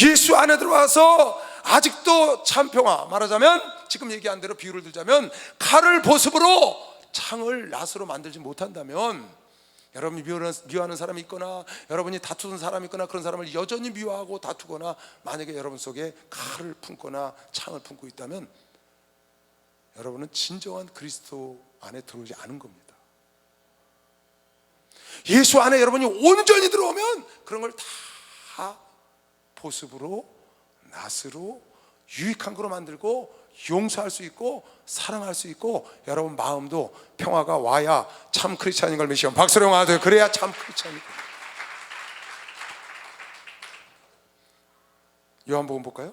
예수 안에 들어와서 아직도 참 평화, 말하자면 지금 얘기한 대로 비유를 들자면 칼을 보습으로 창을 낫으로 만들지 못한다면, 여러분이 미워하는 사람이 있거나 여러분이 다투는 사람이 있거나 그런 사람을 여전히 미워하고 다투거나 만약에 여러분 속에 칼을 품거나 창을 품고 있다면 여러분은 진정한 그리스도 안에 들어오지 않은 겁니다. 예수 안에 여러분이 온전히 들어오면 그런 걸 다 보습으로, 낫으로, 유익한 거로 만들고 용서할 수 있고 사랑할 수 있고 여러분 마음도 평화가 와야 참 크리스찬인 걸 믿으시면 박수로 하세요. 그래야 참 크리스찬이 됩니다. 요한복음 볼까요?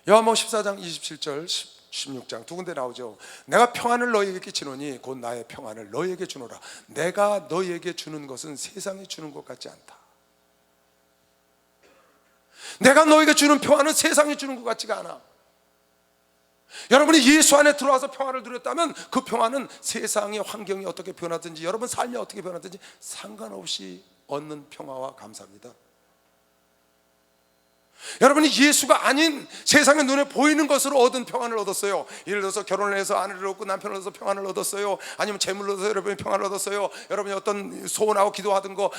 요한복음 14장 27절 16장 두 군데 나오죠. 내가 평안을 너희에게 끼치노니 곧 나의 평안을 너희에게 주노라. 내가 너희에게 주는 것은 세상이 주는 것 같지 않다. 내가 너에게 주는 평화는 세상이 주는 것 같지가 않아. 여러분이 예수 안에 들어와서 평화를 누렸다면 그 평화는 세상의 환경이 어떻게 변하든지 여러분 삶이 어떻게 변하든지 상관없이 얻는 평화와 감사합니다. 여러분이 예수가 아닌 세상의 눈에 보이는 것으로 얻은 평안을 얻었어요. 예를 들어서 결혼을 해서 아내를 얻고 남편을 얻어서 평안을 얻었어요. 아니면 재물을 얻어서 여러분이 평안을 얻었어요. 여러분이 어떤 소원하고 기도하던 거,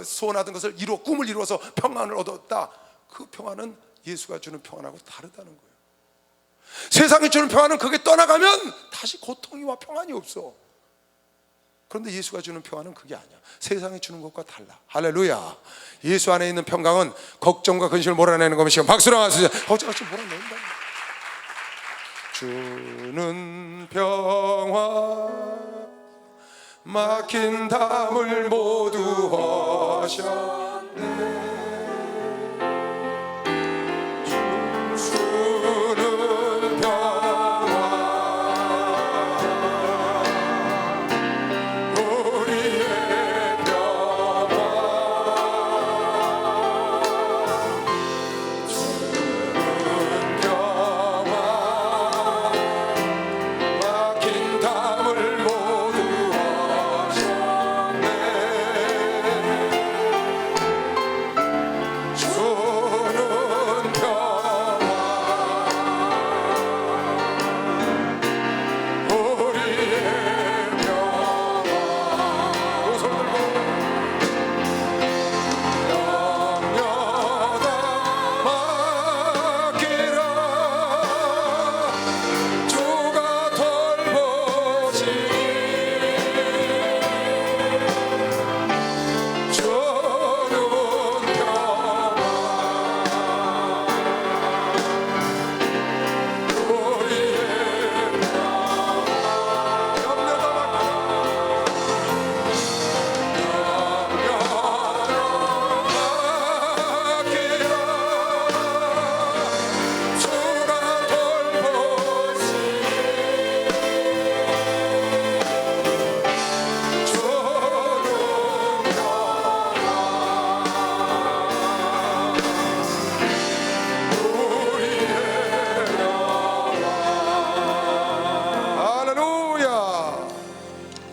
소원하던 것을 이루어 꿈을 이루어서 평안을 얻었다. 그 평안은 예수가 주는 평안하고 다르다는 거예요. 세상이 주는 평안은 거기에 떠나가면 다시 고통이와 평안이 없어. 그런데 예수가 주는 평안은 그게 아니야. 세상이 주는 것과 달라. 할렐루야. 예수 안에 있는 평강은 걱정과 근심을 몰아내는 것이고 박수로 하세요. 걱정을 몰아낸다. 주는 평화 막힌 담을 모두 하셨네. 주는 평화 우리의 평화 주는 평화 막힌 담을 모두 하셨네.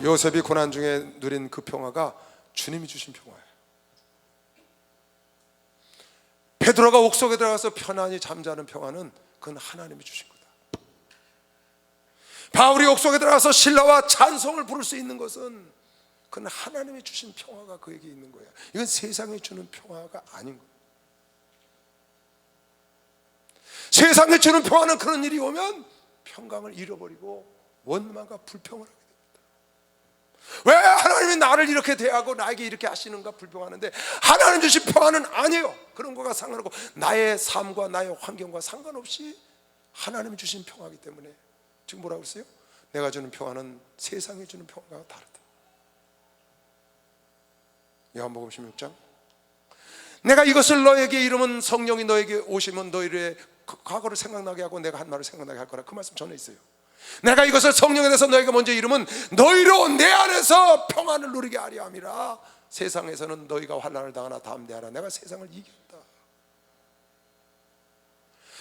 요셉이 고난 중에 누린 그 평화가 주님이 주신 평화예요. 베드로가 옥속에 들어가서 편안히 잠자는 평화는 그건 하나님이 주신 거다. 바울이 옥속에 들어가서 신라와 찬송을 부를 수 있는 것은 그건 하나님이 주신 평화가 그에게 있는 거야. 이건 세상이 주는 평화가 아닌 거야. 세상에 주는 평화는 그런 일이 오면 평강을 잃어버리고 원망과 불평을 하게 됩니다. 왜 하나님이 나를 이렇게 대하고 나에게 이렇게 하시는가 불평하는데, 하나님 주신 평화는 아니에요. 그런 거가 상관없고 나의 삶과 나의 환경과 상관없이 하나님이 주신 평화이기 때문에, 지금 뭐라고 했어요? 내가 주는 평화는 세상이 주는 평화가 다르다. 요한복음 16장, 내가 이것을 너에게 이르면 성령이 너에게 오시면 너희의 과거를 생각나게 하고 내가 한 말을 생각나게 할 거라. 그 말씀 전에 있어요. 내가 이것을 성령에 대해서 너에게 먼저 이르면 너희로 내 안에서 평안을 누리게 하려 함이라. 세상에서는 너희가 환난을 당하나 담대하라. 내가 세상을 이겼다.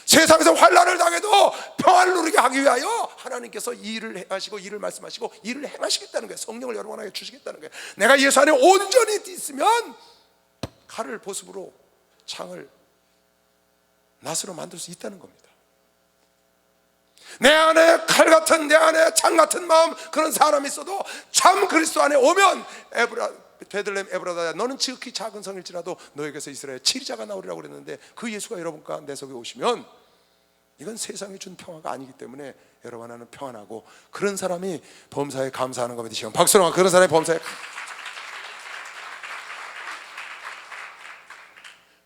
세상에서 환난을 당해도 평안을 누리게 하기 위하여 하나님께서 일을 행하시고 일을 말씀하시고 일을 행하시겠다는 거예요. 성령을 여러분에게 주시겠다는 거예요. 내가 예수 안에 온전히 있으면 칼을 보습으로 창을 낫으로 만들 수 있다는 겁니다. 내 안에 칼 같은, 내 안에 창 같은 마음, 그런 사람이 있어도 참 그리스도 안에 오면 베들레헴 에브라다야, 너는 지극히 작은 성일지라도 너에게서 이스라엘 치리자가 나오리라고 그랬는데, 그 예수가 여러분과 내 속에 오시면 이건 세상이 준 평화가 아니기 때문에 여러분 안에는 평안하고, 그런 사람이 범사에 감사하는 겁니다. 지금 박수로 그런 사람이 범사에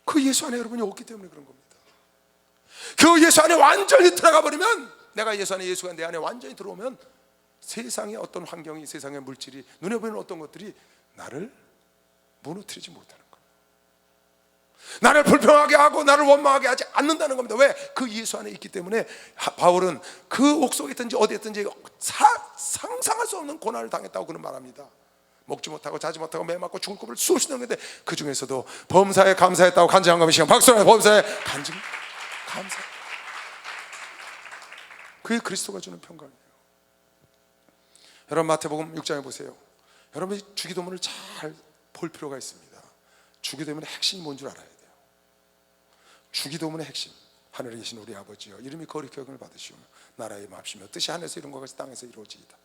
그 예수 안에 여러분이 없기 때문에 그런 겁니다. 그 예수 안에 완전히 들어가 버리면, 내가 예수 안에, 예수가 내 안에 완전히 들어오면 세상의 어떤 환경이, 세상의 물질이, 눈에 보이는 어떤 것들이 나를 무너뜨리지 못하는 거예요. 나를 불평하게 하고 나를 원망하게 하지 않는다는 겁니다. 왜? 그 예수 안에 있기 때문에. 바울은 그 옥속에 있든지 어디에 있든지 상상할 수 없는 고난을 당했다고 그는 말합니다. 먹지 못하고 자지 못하고 매 맞고 죽을 겁을 수없이 넘는데 그 중에서도 범사에 감사했다고 간증한 겁니다. 박수로 범사에 간증 감사. 그게 그리스도가 주는 평강이에요. 여러분 마태복음 6장에 보세요. 여러분이 주기도문을 잘 볼 필요가 있습니다. 주기도문의 핵심이 뭔 줄 알아야 돼요. 주기도문의 핵심, 하늘에 계신 우리 아버지여, 이름이 거룩히 여김을 받으시오며 나라의 임하옵시며 뜻이 하늘에서 이룬 것 같이 땅에서 이루어지이다.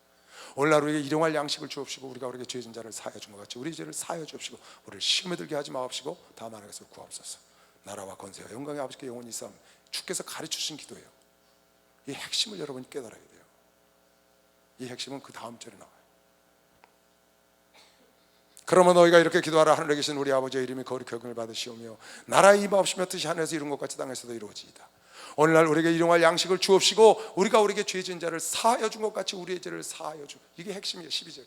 오늘날 우리에게 일용할 양식을 주옵시고 우리가 우리에게 죄진 자를 사하여 준 것 같이 우리 죄를 사하여 주옵시고 우리를 시험에 들게 하지 마옵시고 다만 하나님께서 구하옵소서. 나라와 권세와 영광의 아버지께 영원히 있사옵나니. 주께서 가르쳐주신 기도예요. 이 핵심을 여러분이 깨달아야 돼요. 이 핵심은 그 다음 절에 나와요. 그러면 너희가 이렇게 기도하라. 하늘에 계신 우리 아버지의 이름이 거룩히 여김을 받으시오며 나라의 임하옵시며 뜻이 하늘에서 이룬 것 같이 땅에서도 이루어지이다. 오늘날 우리에게 일용할 양식을 주옵시고 우리가 우리에게 죄진 자를 사하여 준 것 같이 우리의 죄를 사하여 주. 이게 핵심이에요. 12절이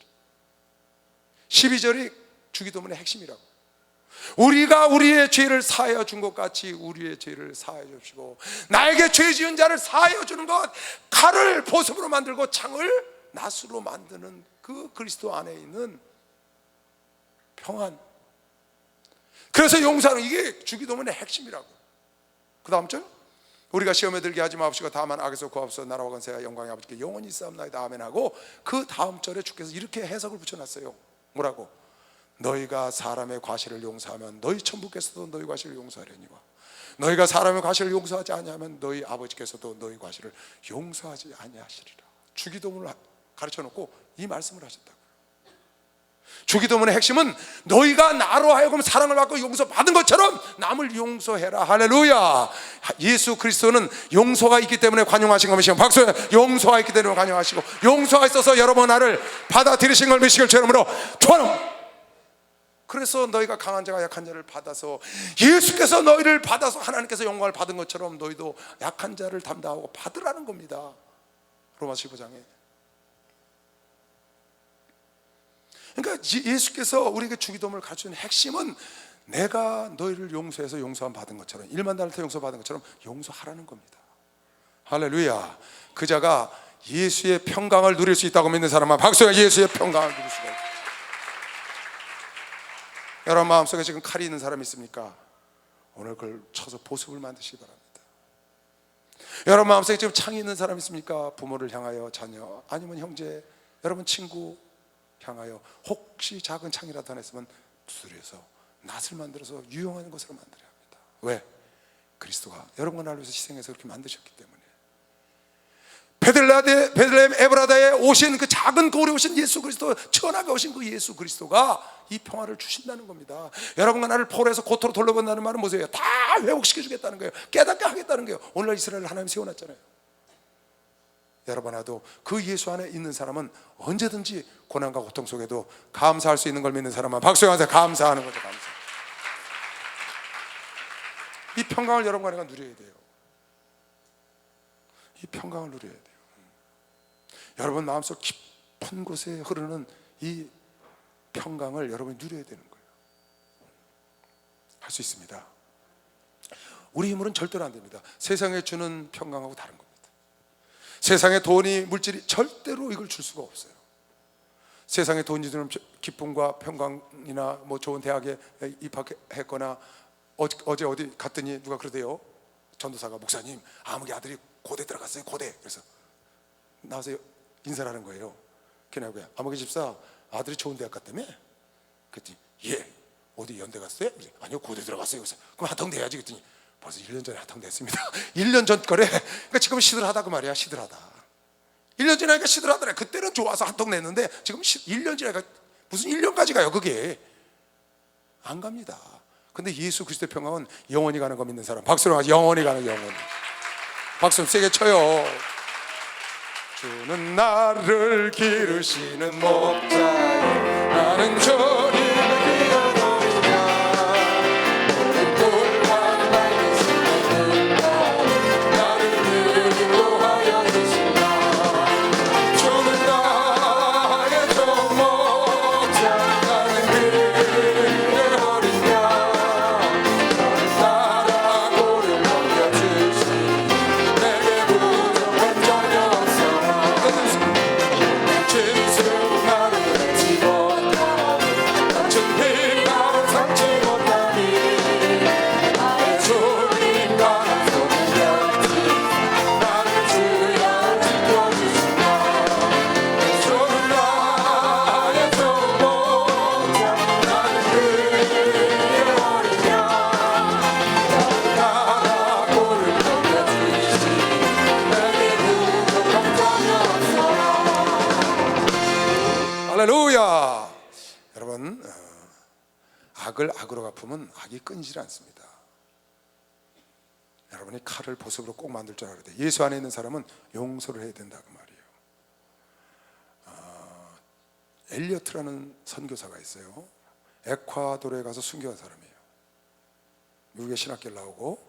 12절이 주기도문의 핵심이라고. 우리가 우리의 죄를 사하여 준 것 같이 우리의 죄를 사하여 주시고, 나에게 죄 지은 자를 사하여 주는 것, 칼을 보습으로 만들고 창을 낫으로 만드는 그 그리스도 안에 있는 평안. 그래서 용서하는, 이게 주기도문의 핵심이라고. 그 다음 절, 우리가 시험에 들게 하지 마옵시고 다만 악에서 구하옵소서. 나라와 권세와 영광의 아버지께 영원히 있사옵나이다. 아멘 하고 그 다음 절에 주께서 이렇게 해석을 붙여놨어요. 뭐라고? 너희가 사람의 과실을 용서하면 너희 천부께서도 너희 과실을 용서하려니와 너희가 사람의 과실을 용서하지 아니하면 너희 아버지께서도 너희 과실을 용서하지 아니하시리라. 주기도문을 가르쳐놓고 이 말씀을 하셨다고. 주기도문의 핵심은 너희가 나로 하여금 사랑을 받고 용서받은 것처럼 남을 용서해라. 할렐루야. 예수 그리스도는 용서가 있기 때문에 관용하신 것이고, 박수. 용서가 있기 때문에 관용하시고, 용서가 있어서 여러분 나를 받아들이신 걸 믿으시길 죄름으로 축원합니다. 그래서 너희가 강한 자가 약한 자를 받아서, 예수께서 너희를 받아서 하나님께서 영광을 받은 것처럼 너희도 약한 자를 담당하고 받으라는 겁니다. 로마서 15장에. 그러니까 예수께서 우리에게 주기도문을 가르치는 핵심은 내가 너희를 용서해서 용서함 받은 것처럼, 1만 달란트 용서받은 것처럼 용서하라는 겁니다. 할렐루야. 그 자가 예수의 평강을 누릴 수 있다고 믿는 사람은 박수야. 예수의 평강을 누릴 수가 있다. 여러분 마음속에 지금 칼이 있는 사람이 있습니까? 오늘 그걸 쳐서 보습을 만드시기 바랍니다. 여러분 마음속에 지금 창이 있는 사람이 있습니까? 부모를 향하여, 자녀, 아니면 형제, 여러분 친구, 향하여 혹시 작은 창이라도 하나 있으면 두드려서 낫을 만들어서 유용한 것으로 만들어야 합니다. 왜? 그리스도가 여러분과 나를 위해서 희생해서 그렇게 만드셨기 때문에. 베들레헴 에브라다에 오신 그 작은 거울에 오신 예수 그리스도, 천하게 오신 그 예수 그리스도가 이 평화를 주신다는 겁니다. 여러분과 나를 포로에서 고토로 돌려본다는 말은 뭐예요? 다 회복시켜 주겠다는 거예요. 깨닫게 하겠다는 거예요. 오늘날 이스라엘을 하나님 세워놨잖아요. 여러분, 나도 그 예수 안에 있는 사람은 언제든지 고난과 고통 속에도 감사할 수 있는 걸 믿는 사람은 박수 하면서 감사하는 거죠. 감사. 이 평강을 여러분과 내가 누려야 돼요. 이 평강을 누려야 돼요. 여러분 마음속 깊은 곳에 흐르는 이 평강을 여러분이 누려야 되는 거예요. 할 수 있습니다. 우리 힘으로는 절대로 안 됩니다. 세상에 주는 평강하고 다른 겁니다. 세상의 돈이, 물질이 절대로 이걸 줄 수가 없어요. 세상에 돈이 주는 기쁨과 평강이나 뭐 좋은 대학에 입학했거나 어제 어디 갔더니 누가 그러대요. 전도사가, 목사님 아무개 아들이 고대 들어갔어요. 고대. 그래서 나와서 인사를 하는 거예요. 걔네가 아무개 집사 아들이 좋은 대학 갔다며? 그랬더니 예. 어디 연대 갔어요? 아니요, 고대 들어갔어요. 그래서 그럼 하통돼야지. 그랬더니 벌써 1년 전에 하통됐습니다. 1년 전 거래. 그러니까 지금 시들하다 그 말이야. 시들하다. 1년 지나니까 시들하더래. 그때는 좋아서 한통냈는데 지금 1년 지나니까 무슨 1년까지 가요. 그게 안 갑니다. 근데 예수 그리스도의 평강은 영원히 가는 거 믿는 사람 박수로 하죠. 영원히 가는, 영원히. 박수 좀 세게 쳐요. 주는 나를 기르시는 목자여, 나는 주님을 기다리냐. 너는 꿀과 맑으시는 나를 인도하여 주시나. 주는 나의 종 목자, 나는 그의 어린 양. 나를 따라 고를 넘겨주시니 내게 부족한 전혀 없어라. 진수 나를 집어넣어 갇힌 빛나는 삼지 못하니 나의 주님 나는 소리였지. 나를 주여 지켜주시나. 주는 나의 종 목자, 나는 그의 어린 양. 나를 따라 고를 넘겨주시니 내게 부족한 전혀 없어라. 할렐루야. 여러분, 악을 악으로 갚으면 악이 끊이질 않습니다. 여러분이 칼을 보석으로 꼭 만들 줄 알아야 돼요. 예수 안에 있는 사람은 용서를 해야 된다 그 말이에요. 엘리어트라는 선교사가 있어요. 에콰도르에 가서 순교한 사람이에요. 미국의 신학교를 나오고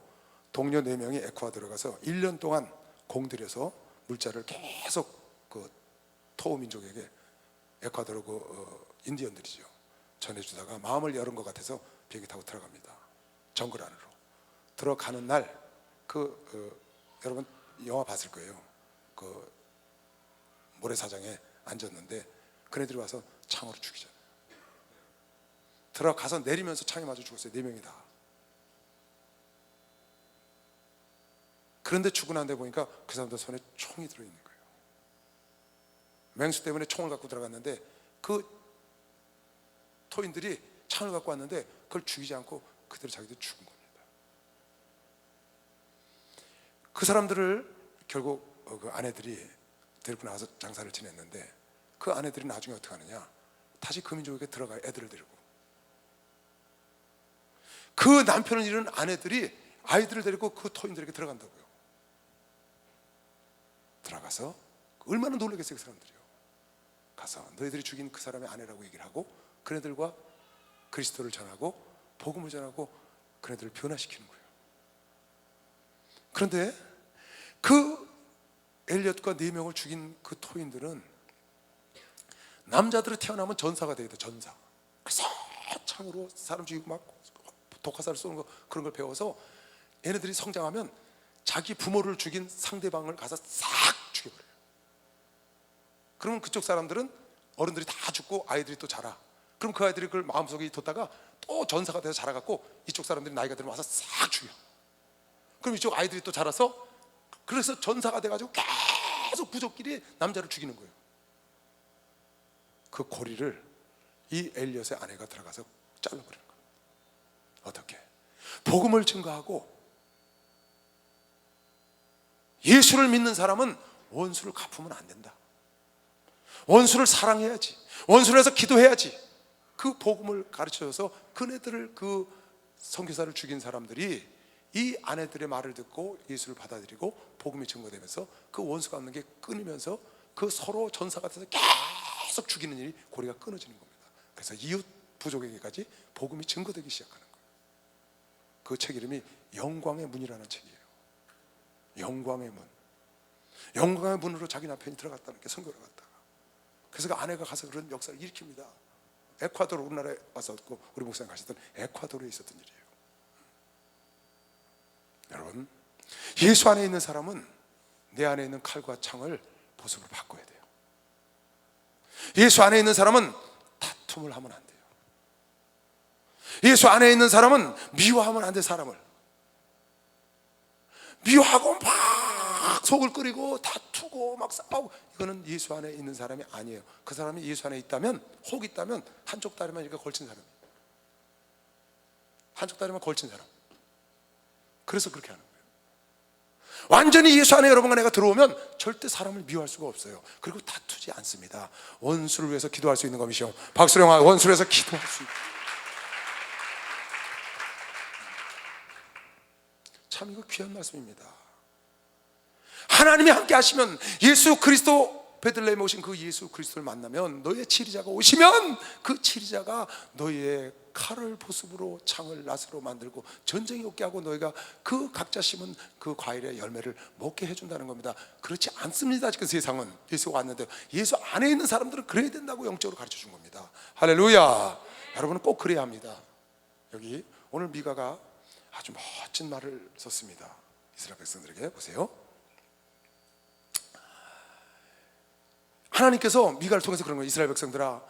동료 4명이 에콰도르에 가서 1년 동안 공들여서 물자를 계속 그 토우 민족에게, 에콰도르 인디언들이죠, 전해주다가 마음을 열은 것 같아서 비행기 타고 들어갑니다. 정글 안으로 들어가는 날 여러분 영화 봤을 거예요. 그 모래사장에 앉았는데 그네들이 와서 창으로 죽이잖아요. 들어가서 내리면서 창에 맞아 죽었어요. 4명이 다. 그런데 죽고 난 데 보니까 그 사람들 손에 총이 들어있는 거예요. 맹수 때문에 총을 갖고 들어갔는데 그 토인들이 창을 갖고 왔는데 그걸 죽이지 않고 그대로 자기들 죽은 겁니다. 그 사람들을 결국 그 아내들이 데리고 나와서 장사를 지냈는데 그 아내들이 나중에 어떻게 하느냐, 다시 그 민족에게 들어가요. 애들을 데리고. 그 남편을 잃은 아내들이 아이들을 데리고 그 토인들에게 들어간다고요. 들어가서 얼마나 놀라겠어요. 그 사람들이요. 가서 너희들이 죽인 그 사람의 아내라고 얘기를 하고 그네들과 그리스도를 전하고 복음을 전하고 그네들을 변화시키는 거예요. 그런데 그 엘리엇과 4명을 죽인 그 토인들은 남자들이 태어나면 전사가 돼야 돼. 전사. 그래서 창으로 사람 죽이고 막 독화살을 쏘는 거, 그런 걸 배워서 얘네들이 성장하면 자기 부모를 죽인 상대방을 가서 싹 죽여버려요. 그러면 그쪽 사람들은 어른들이 다 죽고 아이들이 또 자라. 그럼 그 아이들이 그걸 마음속에 뒀다가 또 전사가 돼서 자라갖고 이쪽 사람들이 나이가 들면 와서 싹 죽여. 그럼 이쪽 아이들이 또 자라서, 그래서 전사가 돼가지고 계속 부족끼리 남자를 죽이는 거예요. 그 고리를 이 엘리엇의 아내가 들어가서 잘라버리는 거예요. 어떻게? 복음을 증거하고 예수를 믿는 사람은 원수를 갚으면 안 된다. 원수를 사랑해야지. 원수를 해서 기도해야지. 그 복음을 가르쳐줘서 그네들을, 그 선교사를 죽인 사람들이 이 아내들의 말을 듣고 예수를 받아들이고 복음이 증거되면서 그 원수 갚는 게 끊이면서 그 서로 전사가 돼서 계속 죽이는 일이 고리가 끊어지는 겁니다. 그래서 이웃 부족에게까지 복음이 증거되기 시작하는 거예요. 그 책 이름이 영광의 문이라는 책이에요. 영광의 문. 영광의 문으로 자기 남편이 들어갔다는 게 선교를 갔다가, 그래서 그 아내가 가서 그런 역사를 일으킵니다. 에콰도르, 우리나라에 왔었고 우리 목사님 가셨던 에콰도르에 있었던 일이에요. 여러분, 예수 안에 있는 사람은 내 안에 있는 칼과 창을 보습으로 바꿔야 돼요. 예수 안에 있는 사람은 다툼을 하면 안 돼요. 예수 안에 있는 사람은 미워하면 안 돼. 사람을 미워하고 막 속을 끓이고 다투고 막 싸우고, 이거는 예수 안에 있는 사람이 아니에요. 그 사람이 예수 안에 있다면, 혹 있다면 한쪽 다리만 이렇게 걸친 사람, 한쪽 다리만 걸친 사람. 그래서 그렇게 하는 거예요. 완전히 예수 안에 여러분과 내가 들어오면 절대 사람을 미워할 수가 없어요. 그리고 다투지 않습니다. 원수를 위해서 기도할 수 있는 것이요. 박수령아, 원수를 위해서 기도할 수 있다. 참 이거 귀한 말씀입니다. 하나님이 함께 하시면, 예수 그리스도 베들레헴에 오신 그 예수 그리스도를 만나면, 너희의 치리자가 오시면 그 치리자가 너희의 칼을 보습으로 창을 낫으로 만들고 전쟁이 없게 하고 너희가 그 각자 심은 그 과일의 열매를 먹게 해준다는 겁니다. 그렇지 않습니다. 지금 세상은. 예수가 왔는데 예수 안에 있는 사람들은 그래야 된다고 영적으로 가르쳐 준 겁니다. 할렐루야. 여러분은 꼭 그래야 합니다. 여기 오늘 미가가 아주 멋진 말을 썼습니다. 이스라엘 백성들에게 보세요. 하나님께서 미가를 통해서 그런 거예요. 이스라엘 백성들아,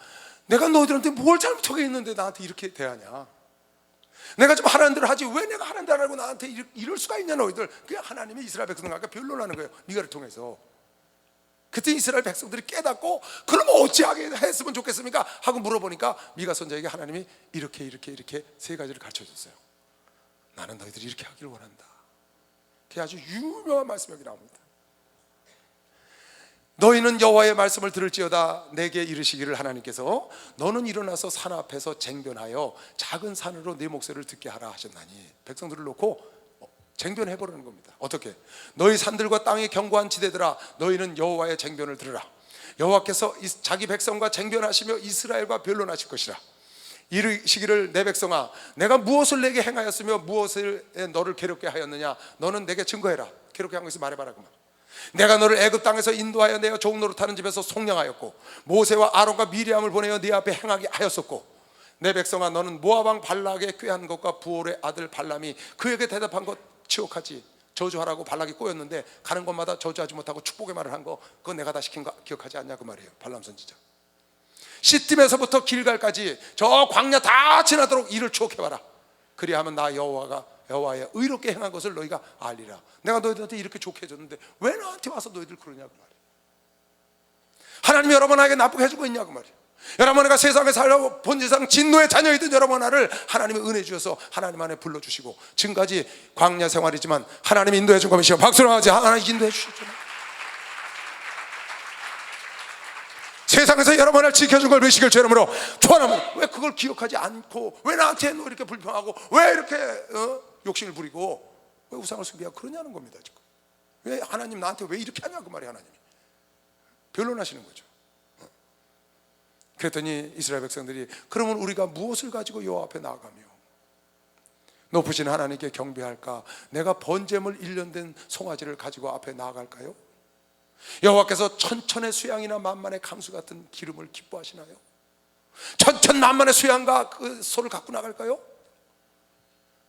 내가 너희들한테 뭘 잘못하게 했는데 나한테 이렇게 대하냐? 내가 좀 하라는 대로 하지 왜 내가 하라는 대로 하고 나한테 이럴 수가 있냐 너희들. 그게 하나님이 이스라엘 백성들과 변론하는 거예요. 미가를 통해서. 그때 이스라엘 백성들이 깨닫고, 그럼 어찌하게 했으면 좋겠습니까? 하고 물어보니까 미가 선지자에게 하나님이 이렇게 세 가지를 가르쳐줬어요. 나는 너희들이 이렇게 하기를 원한다. 그게 아주 유명한 말씀이 여기 나옵니다. 너희는 여호와의 말씀을 들을지어다 내게 이르시기를, 하나님께서 너는 일어나서 산 앞에서 쟁변하여 작은 산으로 내 목소리를 듣게 하라 하셨나니, 백성들을 놓고 쟁변해보라는 겁니다. 어떻게? 너희 산들과 땅의 견고한 지대들아, 너희는 여호와의 쟁변을 들으라. 여호와께서 자기 백성과 쟁변하시며 이스라엘과 변론하실 것이라. 이르시기를, 내 백성아, 내가 무엇을 내게 행하였으며 무엇을 너를 괴롭게 하였느냐? 너는 내게 증거해라. 괴롭게 한 것을 말해봐라. 그만. 내가 너를 애굽 땅에서 인도하여 내가 종 노릇하는 집에서 속량하였고, 모세와 아론과 미리암을 보내어 네 앞에 행하게 하였었고, 내 백성아, 너는 모압 왕 발락의 꾀한 것과 부올의 아들 발람이 그에게 대답한 것 치욕하지. 저주하라고 발락이 꼬였는데 가는 곳마다 저주하지 못하고 축복의 말을 한 거, 그거 내가 다 시킨 거 기억하지 않냐 그 말이에요. 발람 선지자. 시딤에서부터 길갈까지 저 광야 다 지나도록 이를 추억해봐라. 그리하면 나 여호와의 의롭게 행한 것을 너희가 알리라. 내가 너희들한테 이렇게 좋게 해줬는데 왜 나한테 와서 너희들 그러냐고 말이야. 하나님이 여러분에게 나쁘게 해주고 있냐고 말이야. 여러분에게 세상에 살고 본질상 진노의 자녀이던 여러분 하나를 하나님이 은혜 주셔서 하나님 안에 불러주시고, 지금까지 광야 생활이지만 하나님이 인도해 준 것이요. 박수로 하지. 하나님 인도해 주셨잖아요. 세상에서 여러분을 지켜준 걸 외식을 죄름으로 초안하면, 왜 그걸 기억하지 않고 왜 나한테 이렇게 불평하고 왜 이렇게 욕심을 부리고 왜 우상을 숭배하고 그러냐는 겁니다. 지금 왜 하나님 나한테 왜 이렇게 하냐 그 말이에요. 하나님이 변론하시는 거죠. 그랬더니 이스라엘 백성들이, 그러면 우리가 무엇을 가지고 여호와 앞에 나아가며 높으신 하나님께 경배할까? 내가 번제물 1년 된 송아지를 가지고 앞에 나아갈까요? 여호와께서 천천의 수양이나 만만의 강수 같은 기름을 기뻐하시나요? 천천만만의 수양과 그 소를 갖고 나갈까요?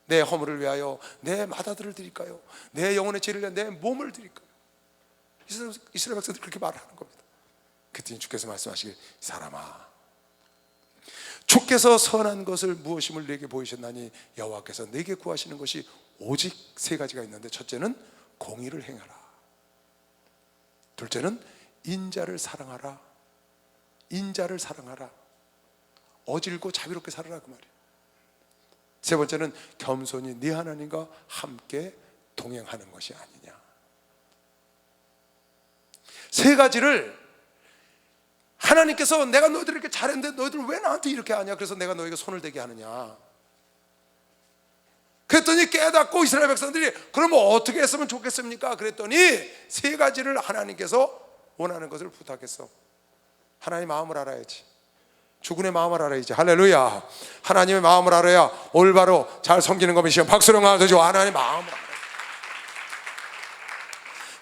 내 허물을 위하여 내 마다들을 드릴까요? 내 영혼의 죄를 위하여 내 몸을 드릴까요? 이스라엘 백성들이 그렇게 말을 하는 겁니다. 그랬더니 주께서 말씀하시길, 사람아, 주께서 선한 것을 무엇임을 내게 보이셨나니 여호와께서 내게 구하시는 것이 오직 세 가지가 있는데, 첫째는 공의를 행하라, 둘째는 인자를 사랑하라, 인자를 사랑하라. 어질고 자비롭게 살아라, 그 말이에요. 세 번째는 겸손히 네 하나님과 함께 동행하는 것이 아니냐. 세 가지를 하나님께서 내가 너희들 이렇게 잘했는데 너희들 왜 나한테 이렇게 하냐, 그래서 내가 너에게 손을 대게 하느냐. 그랬더니 깨닫고 이스라엘 백성들이 그러면 어떻게 했으면 좋겠습니까? 그랬더니 세 가지를 하나님께서 원하는 것을 부탁했어. 하나님 마음을 알아야지. 주군의 마음을 알아야지. 할렐루야. 하나님의 마음을 알아야 올바로 잘 섬기는 것이요. 박수령 하죠. 하나님의 마음을 알아야.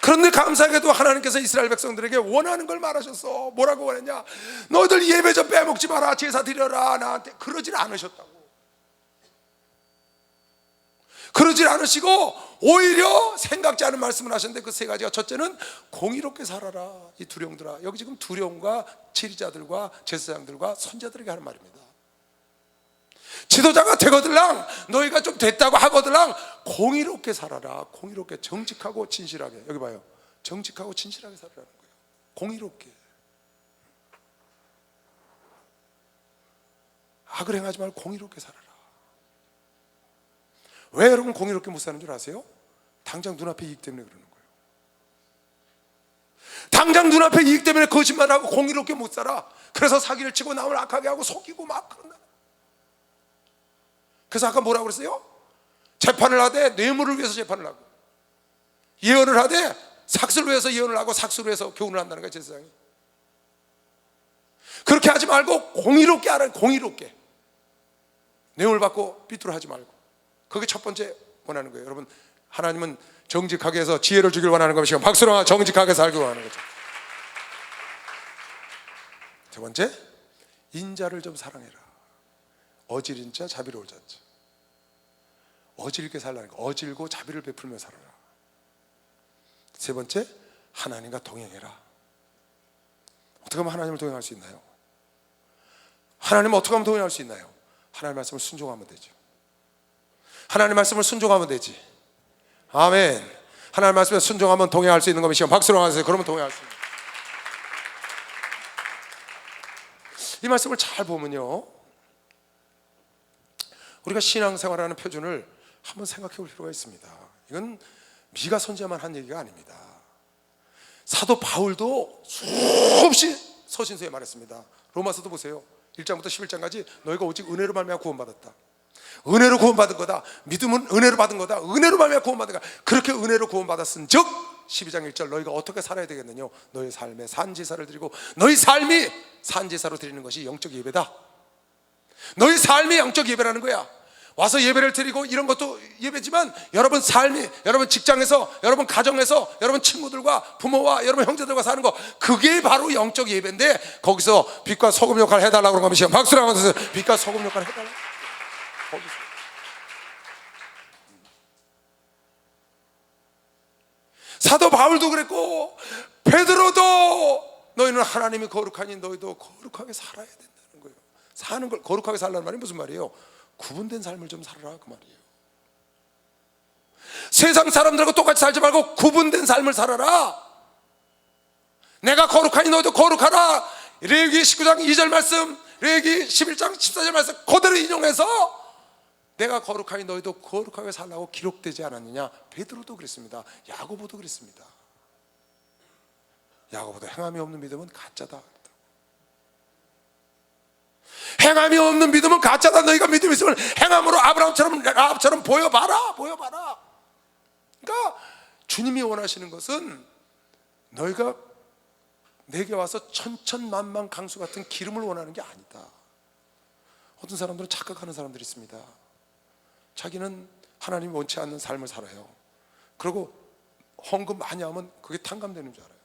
그런데 감사하게도 하나님께서 이스라엘 백성들에게 원하는 걸 말하셨어. 뭐라고 원했냐? 너희들 예배 좀 빼먹지 마라, 제사 드려라. 나한테 그러질 않으셨다고. 그러질 않으시고 오히려 생각지 않은 말씀을 하셨는데 그 세 가지가, 첫째는 공의롭게 살아라. 이 두령들아. 여기 지금 두령과 지리자들과 제사장들과 선자들에게 하는 말입니다. 지도자가 되거들랑, 너희가 좀 됐다고 하거들랑 공의롭게 살아라. 공의롭게, 정직하고 진실하게. 여기 봐요. 정직하고 진실하게 살아라는 거예요. 공의롭게. 악을 행하지 말고 공의롭게 살아라. 왜 여러분 공의롭게 못 사는 줄 아세요? 당장 눈앞에 이익 때문에 그러는 거예요. 당장 눈앞에 이익 때문에 거짓말하고 공의롭게 못 살아. 그래서 사기를 치고 남을 악하게 하고 속이고 막 그런다. 그래서 아까 뭐라고 그랬어요? 재판을 하되 뇌물을 위해서 재판을 하고, 예언을 하되 삭스를 위해서 예언을 하고, 삭스를 위해서 교훈을 한다는 거예요, 제사장이. 그렇게 하지 말고 공의롭게 하라. 공의롭게. 뇌물 받고 삐뚤어하지 말고. 그게 첫 번째 원하는 거예요. 여러분, 하나님은 정직하게 해서 지혜를 주길 원하는 것이고, 박수로 정직하게 살길 원하는 거죠. 두 번째, 인자를 좀 사랑해라. 어질인 자, 자비로울 자자. 어질게 살라는 거. 어질고 자비를 베풀며 살아라. 세 번째, 하나님과 동행해라. 어떻게 하면 하나님을 동행할 수 있나요? 하나님을 어떻게 하면 동행할 수 있나요? 하나님의 말씀을 순종하면 되죠. 하나님의 말씀을 순종하면 되지. 아멘. 하나님의 말씀에 순종하면 동행할 수 있는 것이요. 박수로 하세요. 그러면 동행할 수 있는. 이 말씀을 잘 보면요, 우리가 신앙생활하는 표준을 한번 생각해 볼 필요가 있습니다. 이건 미가 선지자만 한 얘기가 아닙니다. 사도 바울도 수없이 서신서에 말했습니다. 로마서도 보세요. 1장부터 11장까지 너희가 오직 은혜로 말미암아 구원받았다. 은혜로 구원받은 거다. 믿음은 은혜로 받은 거다. 은혜로 말미암아 구원받은 거다. 그렇게 은혜로 구원받았은 즉 12장 1절 너희가 어떻게 살아야 되겠느냐. 너희 삶에 산제사를 드리고, 너희 삶이 산제사로 드리는 것이 영적 예배다. 너희 삶이 영적 예배라는 거야. 와서 예배를 드리고 이런 것도 예배지만, 여러분 삶이, 여러분 직장에서, 여러분 가정에서, 여러분 친구들과 부모와 여러분 형제들과 사는 거, 그게 바로 영적 예배인데, 거기서 빛과 소금 역할을 해달라고 그런 것이요. 박수를 하면서 빛과 소금 역할을 해달라고. 거기서. 사도 바울도 그랬고 베드로도, 너희는 하나님이 거룩하니 너희도 거룩하게 살아야 된다는 거예요. 사는 걸 거룩하게 살라는 말이 무슨 말이에요? 구분된 삶을 좀 살아라, 그 말이에요. 세상 사람들하고 똑같이 살지 말고 구분된 삶을 살아라. 내가 거룩하니 너희도 거룩하라. 레위기 19장 2절 말씀, 레위기 11장 14절 말씀 그대로 인용해서 내가 거룩하니 너희도 거룩하게 살라고 기록되지 않았느냐. 베드로도 그랬습니다. 야고보도 그랬습니다. 야고보도 행함이 없는 믿음은 가짜다. 행함이 없는 믿음은 가짜다. 너희가 믿음이 있으면 행함으로 아브라함처럼 보여봐라. 그러니까 주님이 원하시는 것은 너희가 내게 와서 천천만만 강수 같은 기름을 원하는 게 아니다. 어떤 사람들은 착각하는 사람들이 있습니다. 자기는 하나님이 원치 않는 삶을 살아요. 그리고 헌금 많이 하면 그게 탕감되는 줄 알아요.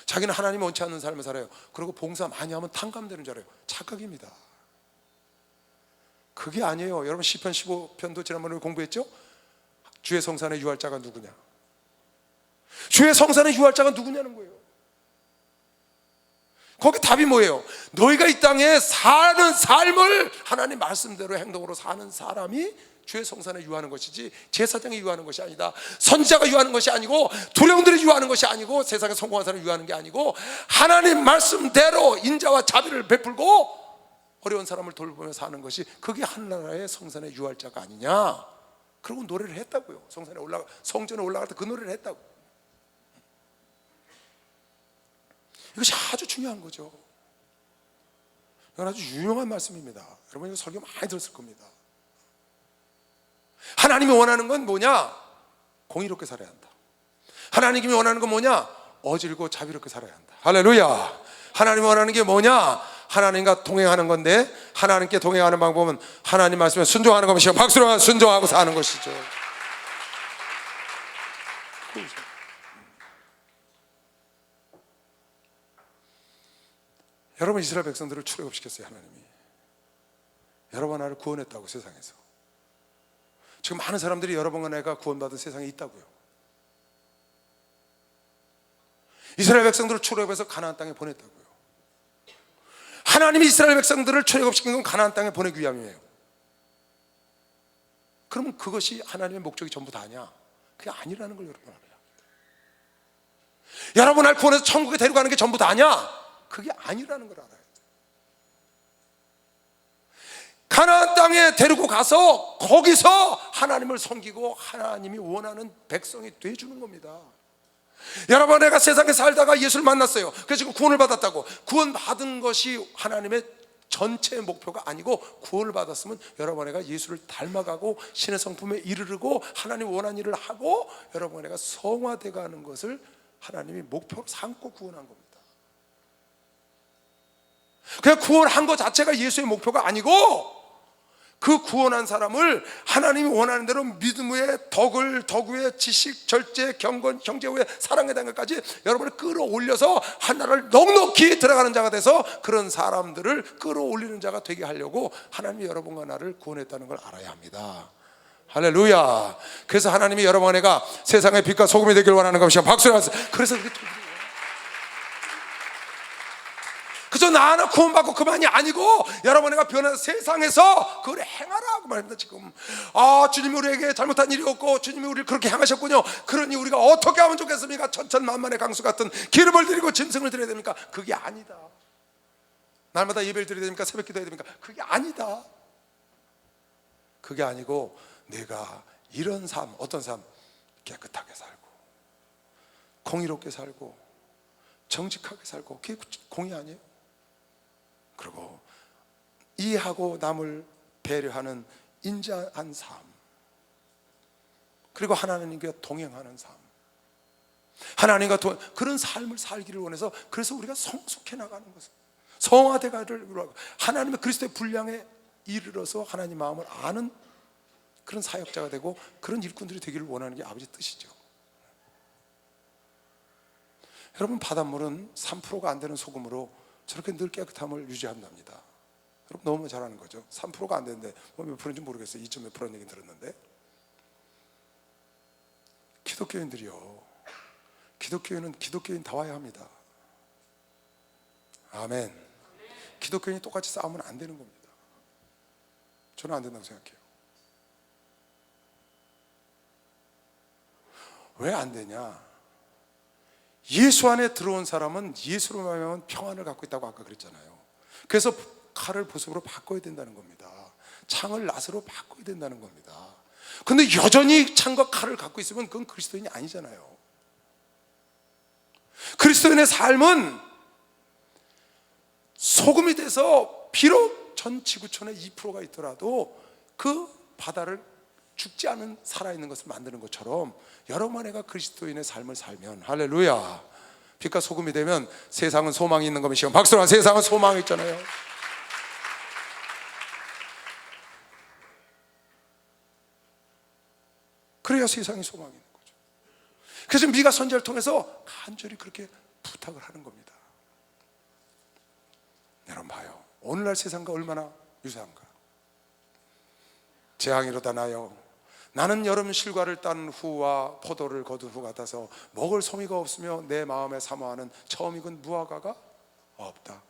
자기는 하나님이 원치 않는 삶을 살아요. 그리고 봉사 많이 하면 탕감되는 줄 알아요. 착각입니다. 그게 아니에요. 여러분 시편 15편도 지난번에 공부했죠? 주의 성산에 유할 자가 누구냐? 주의 성산에 유할 자가 누구냐는 거예요. 거기 답이 뭐예요? 너희가 이 땅에 사는 삶을 하나님 말씀대로 행동으로 사는 사람이 주의 성산에 유하는 것이지 제사장이 유하는 것이 아니다. 선지자가 유하는 것이 아니고 두령들이 유하는 것이 아니고 세상에 성공한 사람이 유하는 게 아니고 하나님 말씀대로 인자와 자비를 베풀고 어려운 사람을 돌보며 사는 것이 그게 한나라의 성산에 유할 자가 아니냐. 그리고 노래를 했다고요. 성전에 올라갈 때 그 노래를 했다고. 이것이 아주 중요한 거죠. 이건 아주 유명한 말씀입니다. 여러분 이거 설교 많이 들었을 겁니다. 하나님이 원하는 건 뭐냐? 공의롭게 살아야 한다. 하나님이 원하는 건 뭐냐? 어질고 자비롭게 살아야 한다. 할렐루야. 하나님이 원하는 게 뭐냐? 하나님과 동행하는 건데, 하나님께 동행하는 방법은 하나님 말씀에 순종하는 것이요, 박수로 순종하고 사는 것이죠. 여러분 이스라엘 백성들을 출애굽시켰어요. 하나님이 여러 번 나를 구원했다고. 세상에서 지금 많은 사람들이 여러 번과 내가 구원받은 세상에 있다고요. 이스라엘 백성들을 출애굽해서 가나안 땅에 보냈다고요. 하나님이 이스라엘 백성들을 출애굽시킨 건 가나안 땅에 보내기 위함이에요. 그러면 그것이 하나님의 목적이 전부 다냐? 그게 아니라는 걸 여러분 알아야 합니다. 여러분 날 구원해서 천국에 데려가는 게 전부 다냐? 그게 아니라는 걸 알아야 돼요. 가나안 땅에 데리고 가서 거기서 하나님을 섬기고 하나님이 원하는 백성이 돼주는 겁니다. 여러분 내가 세상에 살다가 예수를 만났어요. 그래서 지금 구원을 받았다고. 구원받은 것이 하나님의 전체 목표가 아니고, 구원을 받았으면 여러분에게 예수를 닮아가고 신의 성품에 이르르고 하나님 원하는 일을 하고 여러분에게 성화되어가는 것을 하나님이 목표로 삼고 구원한 겁니다. 그냥 구원한 것 자체가 예수의 목표가 아니고, 그 구원한 사람을 하나님이 원하는 대로 믿음의 덕의 지식, 절제, 경건, 형제의 사랑에 대한 것까지 여러분을 끌어올려서 하나를 넉넉히 들어가는 자가 돼서 그런 사람들을 끌어올리는 자가 되게 하려고 하나님이 여러분과 나를 구원했다는 걸 알아야 합니다. 할렐루야. 그래서 하나님이 여러분 안에가 세상의 빛과 소금이 되길 원하는 것이야. 박수를 하세요. 그래서 그렇게 그저 나 하나 구원받고 그만이 아니고 여러분에가 변해서 세상에서 그걸 행하라고 말합니다. 지금 주님이 우리에게 잘못한 일이 없고 주님이 우리를 그렇게 행하셨군요. 그러니 우리가 어떻게 하면 좋겠습니까? 천천만만의 강수 같은 기름을 드리고 짐승을 드려야 됩니까? 그게 아니다. 날마다 예배를 드려야 됩니까? 새벽 기도해야 됩니까? 그게 아니다. 그게 아니고 내가 이런 삶, 어떤 삶? 깨끗하게 살고 공의롭게 살고 정직하게 살고, 그게 공의 아니에요? 그리고 이해하고 남을 배려하는 인자한 삶, 그리고 하나님과 동행하는 삶, 하나님과 그런 삶을 살기를 원해서, 그래서 우리가 성숙해 나가는 것을, 성화되가를 하나님의 그리스도의 분량에 이르러서 하나님 마음을 아는 그런 사역자가 되고 그런 일꾼들이 되기를 원하는 게 아버지 뜻이죠. 여러분 바닷물은 3%가 안 되는 소금으로 저렇게 늘 깨끗함을 유지한답니다. 여러분 너무 잘하는 거죠. 3%가 안 되는데 몇 프로인지 모르겠어요. 2몇 프로는 얘기 들었는데, 기독교인들이요, 기독교인은 기독교인다워야 합니다. 아멘. 기독교인이 똑같이 싸우면 안 되는 겁니다. 저는 안 된다고 생각해요. 왜 안 되냐? 예수 안에 들어온 사람은 예수로 말하면 평안을 갖고 있다고 아까 그랬잖아요. 그래서 칼을 보석으로 바꿔야 된다는 겁니다. 창을 낫으로 바꿔야 된다는 겁니다. 근데 여전히 창과 칼을 갖고 있으면 그건 그리스도인이 아니잖아요. 그리스도인의 삶은 소금이 돼서 비록 전 지구촌에 2%가 있더라도 그 바다를 죽지 않은 살아있는 것을 만드는 것처럼 여러분 안에가 그리스도인의 삶을 살면, 할렐루야, 빛과 소금이 되면 세상은 소망이 있는 것이요, 박수로 세상은 소망이 있잖아요. 그래야 세상이 소망이 있는 거죠. 그래서 미가 선지자를 통해서 간절히 그렇게 부탁을 하는 겁니다. 여러분 봐요, 오늘날 세상과 얼마나 유사한가. 재앙이 일어나요. 나는 여름 실과를 딴 후와 포도를 거둔 후 같아서 먹을 소미가 없으며 내 마음에 사모하는 처음 익은 무화과가 없다.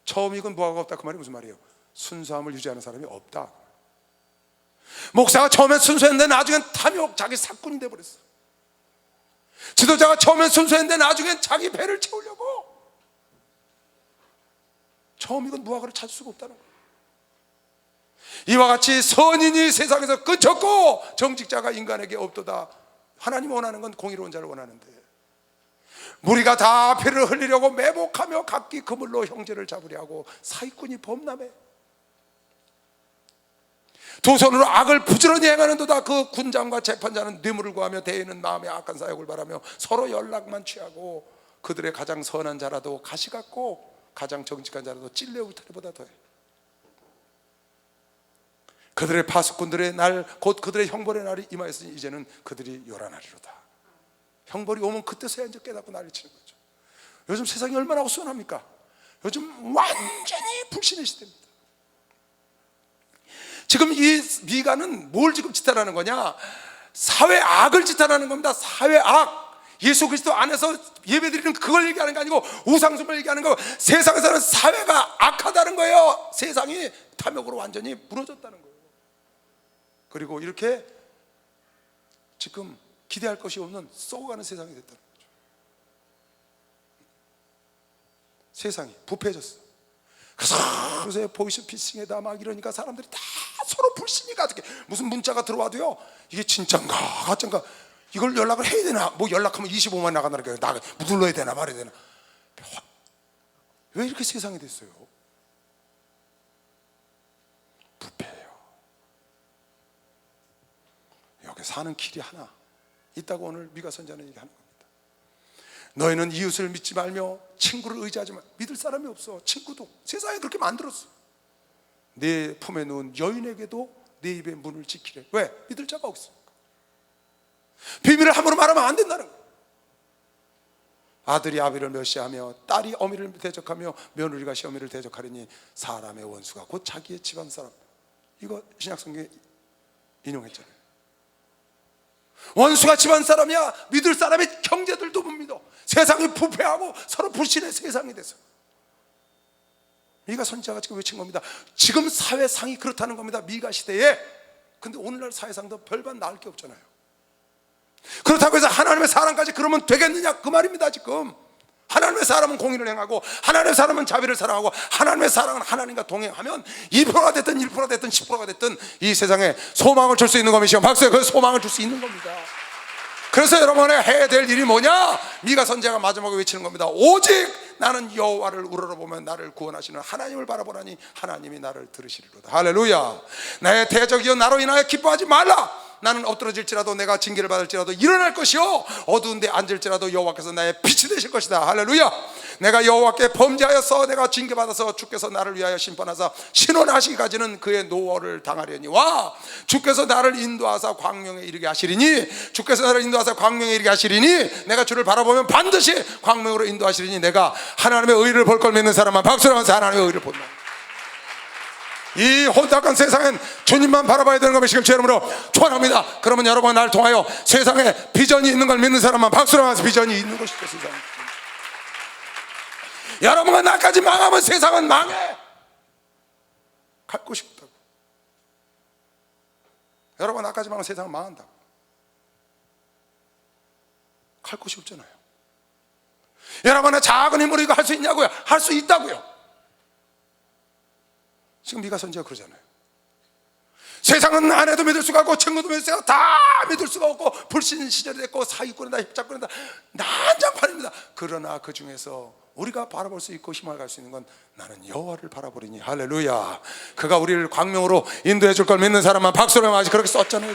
처음 익은 무화과가 없다, 그 말이 무슨 말이에요? 순수함을 유지하는 사람이 없다. 목사가 처음엔 순수했는데 나중엔 탐욕, 자기 사꾼이 돼버렸어. 지도자가 처음엔 순수했는데 나중엔 자기 배를 채우려고. 처음 이건 무화과를 찾을 수가 없다는 거예요. 이와 같이 선인이 세상에서 끊쳤고 정직자가 인간에게 없도다. 하나님 원하는 건 공의로운 자를 원하는데, 무리가 다 피를 흘리려고 매복하며 각기 그물로 형제를 잡으려 하고 사기꾼이 범람해. 두 손으로 악을 부지런히 행하는도다. 그 군장과 재판자는 뇌물을 구하며 대인은 마음에 악한 사욕을 바라며 서로 연락만 취하고, 그들의 가장 선한 자라도 가시 같고 가장 정직한 자라도 찔레 울타리보다 더해. 그들의 파수꾼들의 날, 곧 그들의 형벌의 날이 임하였으니 이제는 그들이 요란하리로다. 형벌이 오면 그때서야 이제 깨닫고 난리치는 거죠. 요즘 세상이 얼마나 어수선합니까? 요즘 완전히 불신의 시대입니다. 지금 이 미가는 뭘 지금 지탄하는 거냐? 사회 악을 지탄하는 겁니다. 사회 악. 예수 그리스도 안에서 예배드리는 그걸 얘기하는 게 아니고 우상숭배를 얘기하는 거. 세상에서는 사회가 악하다는 거예요. 세상이 탐욕으로 완전히 무너졌다는 거예요. 그리고 이렇게 지금 기대할 것이 없는 썩어가는 세상이 됐다는 거죠. 세상이 부패해졌어. 그래서 요새 보이스피싱에다 막 이러니까 사람들이 다 서로 불신이 가득해. 무슨 문자가 들어와도요, 이게 진짠가 가짠가, 이걸 연락을 해야 되나, 뭐 연락하면 25만 나간다니까, 나 눌러야 되나 말아야 되나. 왜 이렇게 세상이 됐어요? 부패해요. 여기 사는 길이 하나 있다고 오늘 미가 선지자는 얘기하는 겁니다. 너희는 이웃을 믿지 말며 친구를 의지하지 마. 믿을 사람이 없어. 친구도 세상에 그렇게 만들었어. 내 품에 누운 여인에게도 내 입의 문을 지키래. 왜? 믿을 자가 없으니까. 비밀을 함부로 말하면 안 된다는 거예요. 아들이 아비를 멸시하며 딸이 어미를 대적하며 며느리가 시어미를 대적하리니 사람의 원수가 곧 자기의 집안 사람. 이거 신약성경에 인용했잖아요. 원수가 집안 사람이야. 믿을 사람이 형제들도 못 믿어. 세상이 부패하고 서로 불신의 세상이 돼서 미가 선지자가 지금 외친 겁니다. 지금 사회상이 그렇다는 겁니다. 미가 시대에. 근데 오늘날 사회상도 별반 나을 게 없잖아요. 그렇다고 해서 하나님의 사랑까지 그러면 되겠느냐 그 말입니다. 지금 하나님의 사람은 공의를 행하고 하나님의 사람은 자비를 사랑하고 하나님의 사랑은 하나님과 동행하면 2%가 됐든 1%가 됐든 10%가 됐든 이 세상에 소망을 줄 수 있는 것이요. 박수에 그 소망을 줄 수 있는 겁니다. 그래서 여러분이 해야 될 일이 뭐냐? 미가 선지자가 마지막에 외치는 겁니다. 오직 나는 여호와를 우러러보면 나를 구원하시는 하나님을 바라보라니 하나님이 나를 들으시리로다. 할렐루야. 나의 대적이여 나로 인하여 기뻐하지 말라. 나는 엎드러질지라도 내가 징계를 받을지라도 일어날 것이요 어두운 데 앉을지라도 여호와께서 나의 빛이 되실 것이다. 할렐루야. 내가 여호와께 범죄하여서 내가 징계받아서 주께서 나를 위하여 심판하사 신원하시기까지는 그의 노월을 당하려니와 주께서 나를 인도하사 광명에 이르게 하시리니 주께서 나를 인도하사 광명에 이르게 하시리니 내가 주를 바라보면 반드시 광명으로 인도하시리니 내가 하나님의 의를 볼 걸 믿는 사람만 박수를 하면서 하나님의 의를 본다. 이 혼탁한 세상엔 주님만 바라봐야 되는 것을 제 이름으로 축원합니다. 그러면 여러분 나를 통하여 세상에 비전이 있는 걸 믿는 사람만 박수를 하면서 비전이 있는 것이죠. 세상에 여러분과 나까지 망하면 세상은 망해. 갈 곳이 없다고. 여러분과 나까지 망하면 세상은 망한다고. 갈 곳이 없잖아요. 여러분의 작은 힘으로 이거 할 수 있냐고요? 할 수 있다고요. 지금 미가 선지가 그러잖아요. 세상은 아내도 믿을 수가 없고 친구도 믿을 수가 없고 다 믿을 수가 없고 불신 시절이 됐고 사기꾼이다 협작꾼이다 난장판입니다. 그러나 그 중에서 우리가 바라볼 수 있고 희망을 갈 수 있는 건 나는 여호와를 바라보리니. 할렐루야. 그가 우리를 광명으로 인도해 줄 걸 믿는 사람만 박수를 하지 그렇게 썼잖아요.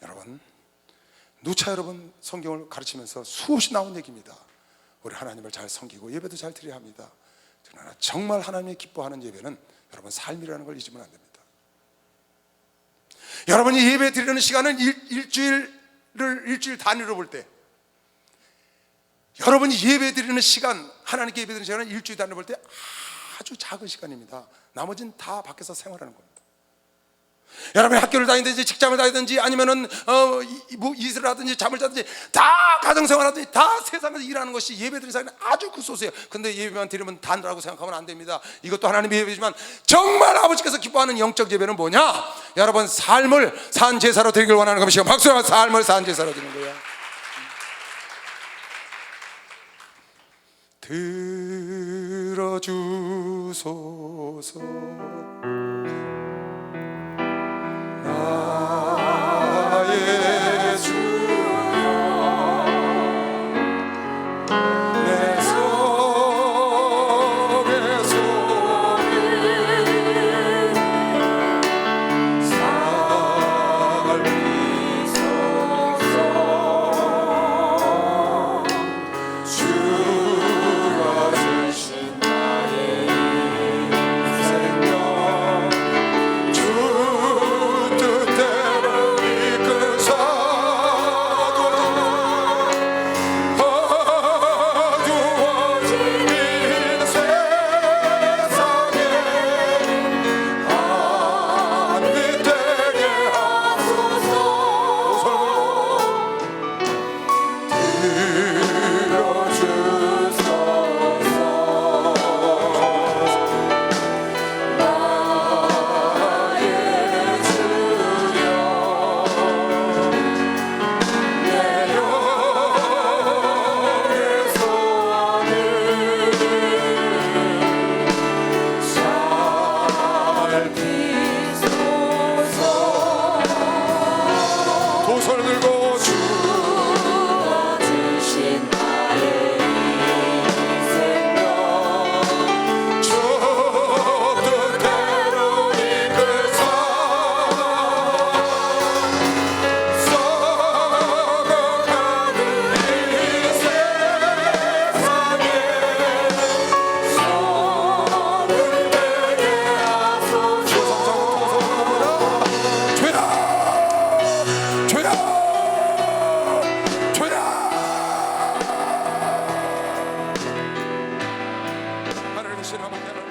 여러분, 누차 여러분 성경을 가르치면서 수없이 나온 얘기입니다. 우리 하나님을 잘 섬기고 예배도 잘 드려야 합니다. 그러나 정말 하나님이 기뻐하는 예배는 여러분 삶이라는 걸 잊으면 안 됩니다. 여러분이 예배 드리는 시간은 일주일 단위로 볼 때, 여러분이 예배 드리는 시간, 하나님께 예배 드리는 시간은 일주일 단위로 볼 때 아주 작은 시간입니다. 나머지는 다 밖에서 생활하는 겁니다. 여러분이 학교를 다니든지 직장을 다니든지 아니면은 뭐 일을 하든지 잠을 자든지 다 가정생활 하든지 다 세상에서 일하는 것이 예배드리는 사람이 아주 그 소수예요. 근데 예배만 드리면 단다라고 생각하면 안 됩니다. 이것도 하나님의 예배지만 정말 아버지께서 기뻐하는 영적 예배는 뭐냐? 여러분 삶을 산 제사로 드리길 원하는 것이요. 박수로 삶을 산 제사로 드리는 거야. 들어주소서 나의 주여 내 속에 손을 들고 주가 주신 나의 생명 주 뜻대로 이끌사 썩어가는 이 세상에 성을 되게 하소서. 하나님의 신함을